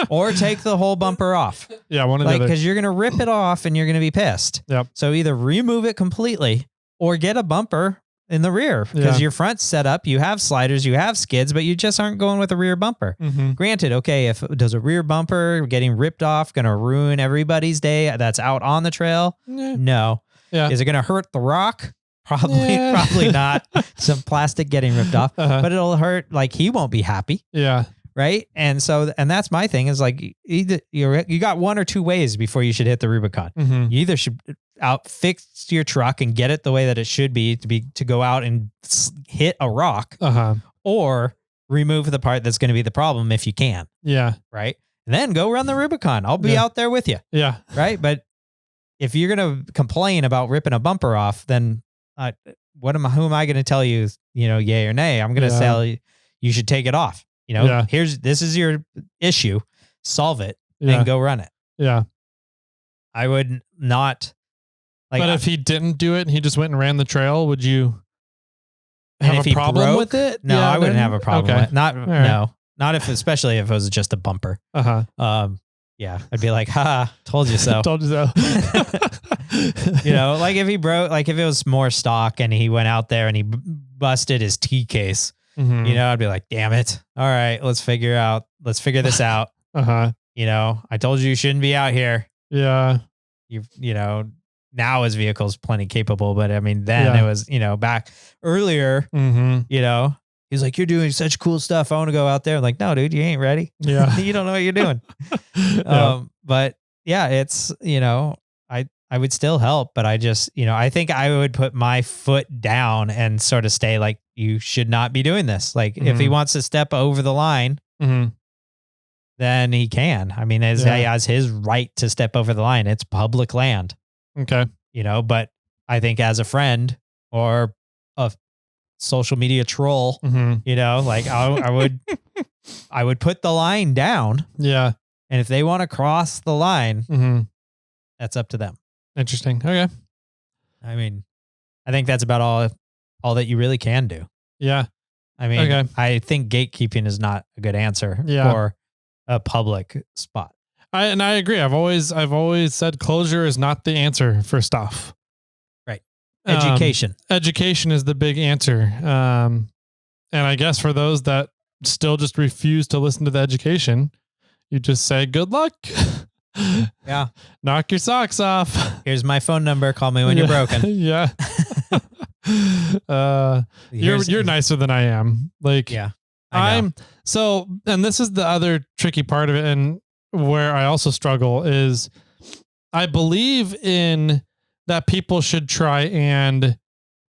Or take the whole bumper off. Yeah. One of the other. Because you're going to rip it off and you're going to be pissed. Yep. So either remove it completely or get a bumper in the rear, because your front's set up, you have sliders, you have skids, but you just aren't going with a rear bumper. Granted, okay, does a rear bumper getting ripped off going to ruin everybody's day that's out on the trail? No. Yeah. Is it going to hurt the rock? Probably not. Some plastic getting ripped off, but it'll hurt. Like, he won't be happy. Yeah. Right. And that's my thing, is like, either you got one or two ways before you should hit the Rubicon. You either should fix your truck and get it the way that it should be to go out and hit a rock, or remove the part that's going to be the problem if you can. Yeah. Right. And then go run the Rubicon. I'll be out there with you. Yeah. Right. But if you're going to complain about ripping a bumper off, then who am I going to tell you, yay or nay? I'm going to say you should take it off. This is your issue. Solve it and go run it. Yeah. I would not. But if he didn't do it and he just went and ran the trail, would you have a problem with it? No, I wouldn't have a problem with it. Not especially if it was just a bumper. Yeah. I'd be like, told you so. Told you so. Like if it was more stock and he went out there and he busted his T case, I'd be like, damn it. All right, let's figure this out. I told you shouldn't be out here. Yeah. Now his vehicle's plenty capable, but I mean, then it was, back earlier, he's like, you're doing such cool stuff. I want to go out there. I'm like, no, dude, you ain't ready. Yeah. You don't know what you're doing. But yeah, it's, I would still help, but I just, I think I would put my foot down and sort of stay like, you should not be doing this. Like if he wants to step over the line, then he can. I mean, he has his right to step over the line. It's public land. Okay. But I think as a friend or a social media troll, like I would put the line down. Yeah. And if they want to cross the line, that's up to them. Interesting. Okay. I mean, I think that's about all that you really can do. Yeah. I mean, I think gatekeeping is not a good answer for a public spot. I agree. I've always said closure is not the answer for stuff. Right. Education. Education is the big answer. And I guess for those that still just refuse to listen to the education, you just say, good luck. Yeah. Knock your socks off. Here's my phone number. Call me when you're broken. Yeah. You're nicer than I am. Like, yeah, and this is the other tricky part of it. And where I also struggle is I believe in that people should try and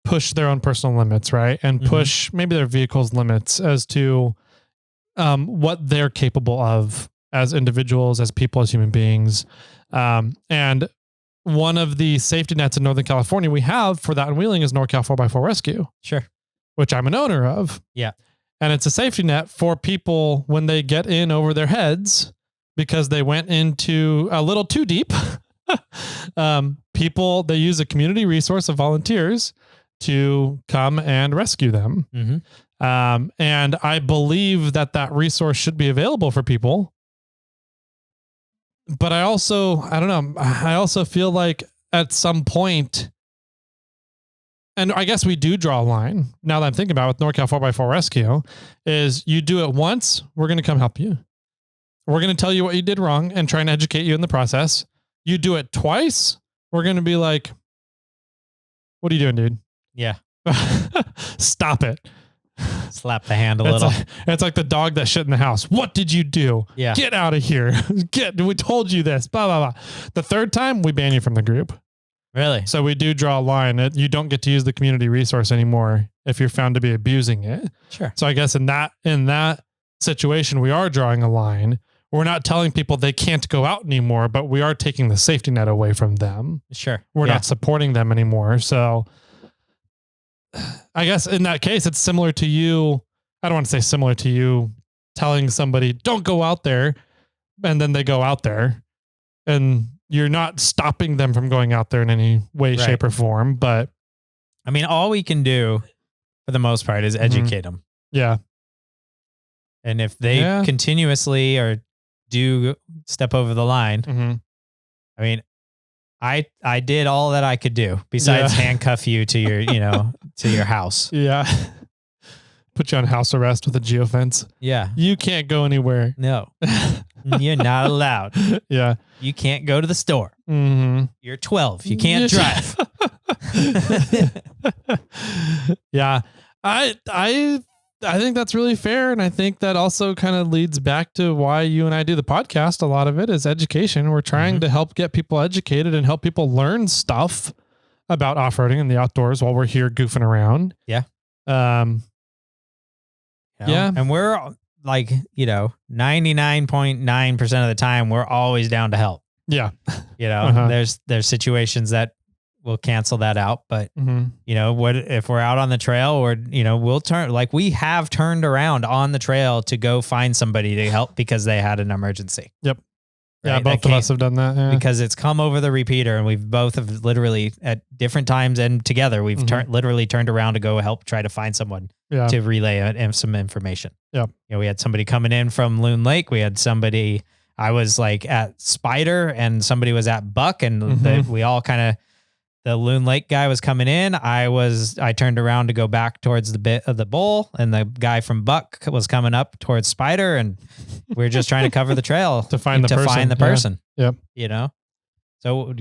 push their own personal limits, right? And push maybe their vehicle's limits as to what they're capable of as individuals, as people, as human beings. And one of the safety nets in Northern California we have for that in wheeling is NorCal 4x4 Rescue. Sure. Which I'm an owner of. Yeah. And it's a safety net for people when they get in over their heads because they went into a little too deep. They use a community resource of volunteers to come and rescue them. And I believe that resource should be available for people But I don't know. I also feel like at some point, and I guess we do draw a line now that I'm thinking about it with NorCal 4x4 Rescue, is you do it once, we're going to come help you. We're going to tell you what you did wrong and try and educate you in the process. You do it twice, we're going to be like, what are you doing, dude? Yeah. Stop it. Slap the hand a little. It's like the dog that shit in the house. What did you do? Yeah. Get out of here. We told you this. Blah, blah, blah. The third time, we ban you from the group. Really? So we do draw a line. You don't get to use the community resource anymore if you're found to be abusing it. Sure. So I guess in that situation, we are drawing a line. We're not telling people they can't go out anymore, but we are taking the safety net away from them. Sure. We're not supporting them anymore. So I guess in that case, it's similar to you. I don't want to say similar to you telling somebody, don't go out there. And then they go out there and you're not stopping them from going out there in any way, shape, or form. But I mean, all we can do for the most part is educate them. Yeah. And if they continuously or do step over the line, I mean, I did all that I could do besides handcuff you to your, to your house. Yeah. Put you on house arrest with a geofence. Yeah. You can't go anywhere. No. You're not allowed. Yeah. You can't go to the store. Mm-hmm. You're 12. You can't drive. Yeah. I think that's really fair. And I think that also kind of leads back to why you and I do the podcast. A lot of it is education. We're trying to help get people educated and help people learn stuff about off-roading and the outdoors while we're here goofing around. Yeah. Yeah. And we're like, 99.9% of the time, we're always down to help. Yeah. There's situations that will cancel that out. But, what if we're out on the trail or, we'll turn, like we have turned around on the trail to go find somebody to help because they had an emergency. Yep. Right? Yeah. Both of us have done that. Yeah. Because it's come over the repeater and we've both have literally at different times and together, we've literally turned around to go help try to find someone to relay some information. Yeah. We had somebody coming in from Loon Lake. We had somebody, I was like at Spider and somebody was at Buck and we all kind of, the Loon Lake guy was coming in. I turned around to go back towards the bit of the bowl and the guy from Buck was coming up towards Spider and we are just trying to cover the trail to find the person. Yep. So,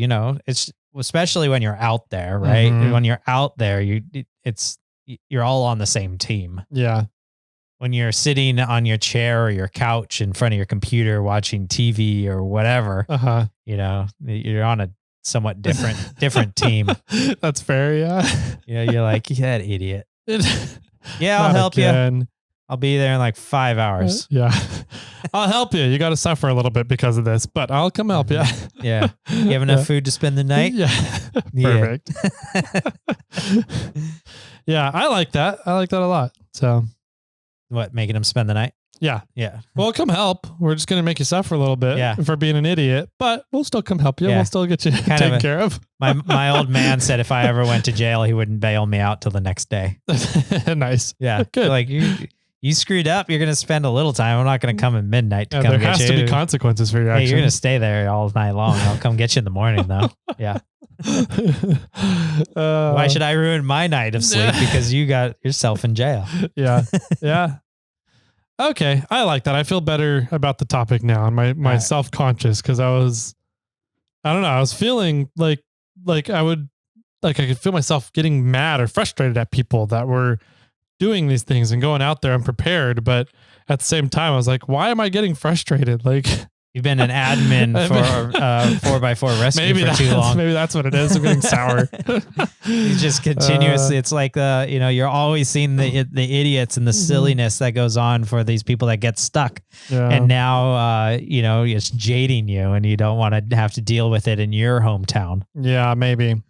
it's especially when you're out there, right? When you're out there, you're all on the same team. Yeah. When you're sitting on your chair or your couch in front of your computer watching TV or whatever, you're on a somewhat different team. That's fair. Yeah. You're like, that idiot. Yeah, I'll help you. I'll be there in like 5 hours. Yeah. I'll help you. You got to suffer a little bit because of this, but I'll come help you. Yeah. You have enough food to spend the night? Yeah. Perfect. Yeah. I like that. I like that a lot. So what, making them spend the night? Yeah. Yeah. Well, come help. We're just going to make you suffer a little bit for being an idiot, but we'll still come help you. Yeah. We'll still get you taken care of. My old man said if I ever went to jail, he wouldn't bail me out till the next day. Nice. Yeah. Good. Like you screwed up. You're going to spend a little time. I'm not going to come at midnight to come get you. There has to be consequences for your actions. You're going to stay there all night long. I'll come get you in the morning though. Yeah. Why should I ruin my night of sleep because you got yourself in jail? Yeah. Yeah. Okay. I like that. I feel better about the topic now and my self-conscious because I was feeling like I could feel myself getting mad or frustrated at people that were doing these things and going out there unprepared. But at the same time, I was like, why am I getting frustrated? Like, you've been an admin for 4x4 Rescue for too long. Maybe that's what it is. I'm getting sour. You just continuously, it's like, you're always seeing the idiots and the silliness that goes on for these people that get stuck. Yeah. And now, it's jading you and you don't want to have to deal with it in your hometown. Yeah, maybe.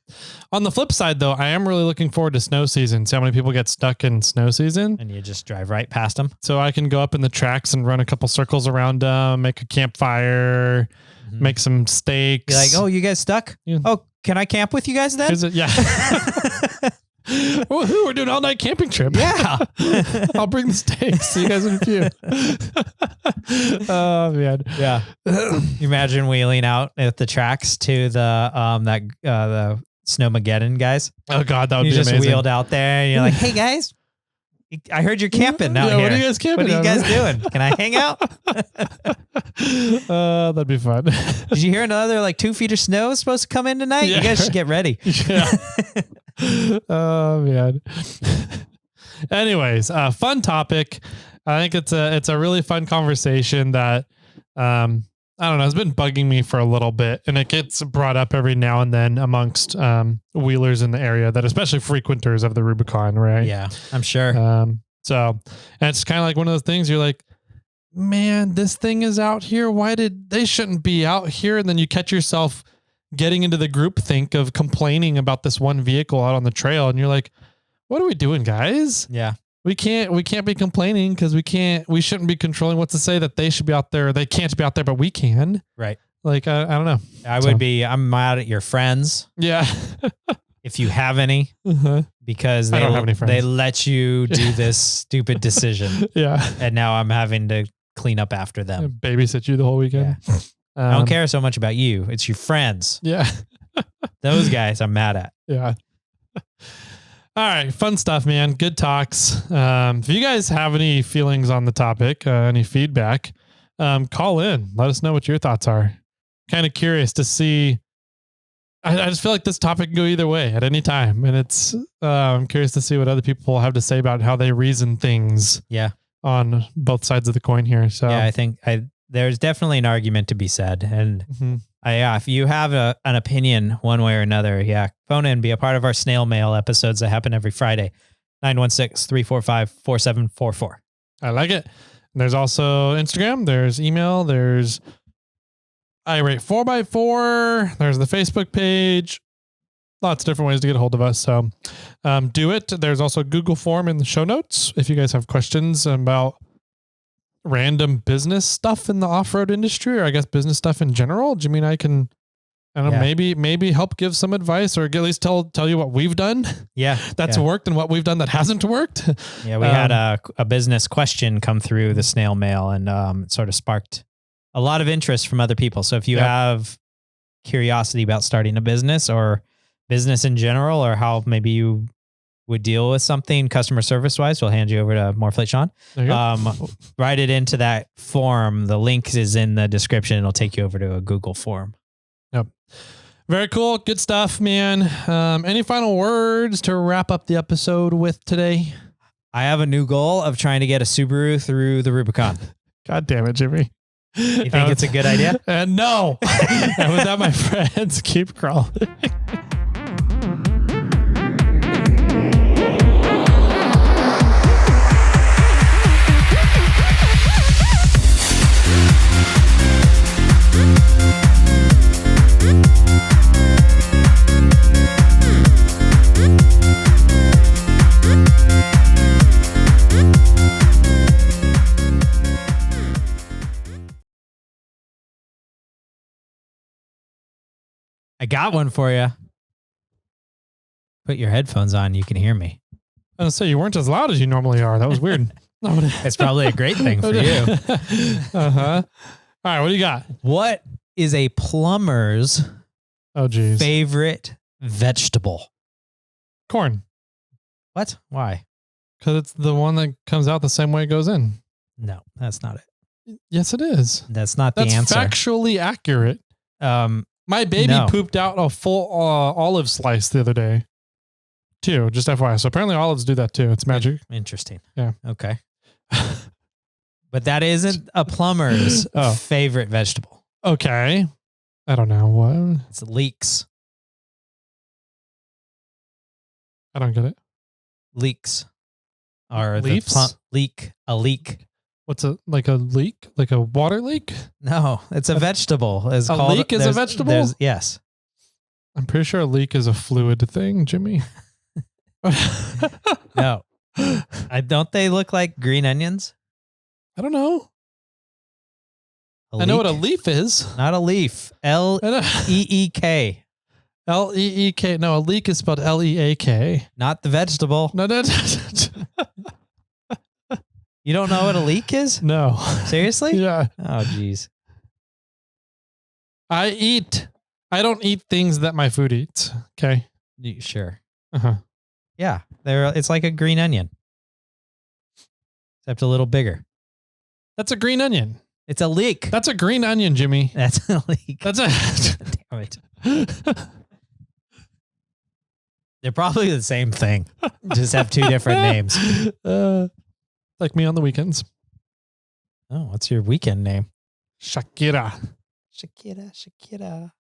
On the flip side, though, I am really looking forward to snow season. See how many people get stuck in snow season. And you just drive right past them. So I can go up in the tracks and run a couple circles around them, make a campfire, make some steaks. Be like, oh, you guys stuck? Yeah. Oh, can I camp with you guys then? Yeah. Well, we're doing an all-night camping trip. Yeah. I'll bring the steaks. See you guys in a few. Oh man. Yeah. Imagine wheeling out at the tracks to the Snowmageddon guys. Oh God, that would You be just amazing. wheeled out there and you're like, hey guys, I heard you're camping out Yeah, here. what are you guys camping What are you out? guys doing? Can I hang out? That'd be fun. Did you hear another like 2 feet of snow is supposed to come in tonight? Yeah. You guys should get ready. Yeah. Oh man. Anyways, fun topic. I think it's a really fun conversation that I don't know, it's been bugging me for a little bit, and it gets brought up every now and then amongst wheelers in the area, that especially frequenters of the Rubicon, right? Yeah, I'm sure. So, and it's kind of like one of those things you're like, man, this thing is out here. Why did they shouldn't be out here? And then you catch yourself getting into the group think of complaining about this one vehicle out on the trail. And you're like, what are we doing, guys? Yeah. We can't be complaining because we shouldn't be controlling what to say that they should be out there. They can't be out there, but we can. Right. Like, I don't know. I'm mad at your friends. Yeah. If you have any, because I don't have any friends. they let you do this stupid decision. Yeah. And now I'm having to clean up after them. Babysit you the whole weekend. Yeah. I don't care so much about you. It's your friends. Yeah. Those guys I'm mad at. Yeah. All right. Fun stuff, man. Good talks. If you guys have any feelings on the topic, any feedback, call in. Let us know what your thoughts are. Kind of curious to see. I just feel like this topic can go either way at any time. And it's, I'm curious to see what other people have to say about how they reason things. Yeah. On both sides of the coin here. So yeah, I think there's definitely an argument to be said. And if you have an opinion one way or another, phone in, be a part of our snail mail episodes that happen every Friday, 916-345-4744. I like it. And there's also Instagram, there's email, there's iRate4x4, there's the Facebook page, lots of different ways to get a hold of us. So do it. There's also a Google form in the show notes if you guys have questions about random business stuff in the off-road industry, or I guess business stuff in general. Jimmy and I can, maybe help give some advice, or at least tell you what we've done. Yeah. That's worked, and what we've done that hasn't worked. Yeah. We had a business question come through the snail mail, and it sort of sparked a lot of interest from other people. So if you have curiosity about starting a business or business in general, or how maybe you would deal with something customer service wise, we'll hand you over to Moreflate Sean. Write it into that form. The link is in the description. It'll take you over to a Google form. Yep. Very cool. Good stuff, man. Any final words to wrap up the episode with today? I have a new goal of trying to get a Subaru through the Rubicon. God damn it, Jimmy. You think it's a good idea? No. And with that, my friends, keep crawling. I got one for you. Put your headphones on. You can hear me. I was gonna say, you weren't as loud as you normally are. That was weird. It's probably a great thing for you. All right. What do you got? What is a plumber's favorite vegetable? Corn. What? Why? Because it's the one that comes out the same way it goes in. No, that's not it. Yes, it is. That's not the answer. That's factually accurate. My baby pooped out a full olive slice the other day, too. Just FYI. So apparently olives do that too. It's magic. Interesting. Yeah. Okay. But that isn't a plumber's favorite vegetable. Okay. I don't know what. It's leeks. I don't get it. Leeks are Leaves? a leek. What's a leak? Like a water leak? No, it's a vegetable. It's a called, leek is a vegetable? Yes. I'm pretty sure a leek is a fluid thing, Jimmy. No. Don't they look like green onions? I don't know. I know what a leaf is. Not a leaf. Leek. L-E-E-K. No, a leek is spelled L-E-A-K. Not the vegetable. No. You don't know what a leek is? No. Seriously? Yeah. Oh, geez. I don't eat things that my food eats. Okay. Sure. Uh-huh. Yeah. It's like a green onion. Except a little bigger. That's a green onion. It's a leek. That's a green onion, Jimmy. That's a leek. That's a... Damn it. They're probably the same thing. Just have two different names. Like me on the weekends. Oh, what's your weekend name? Shakira. Shakira.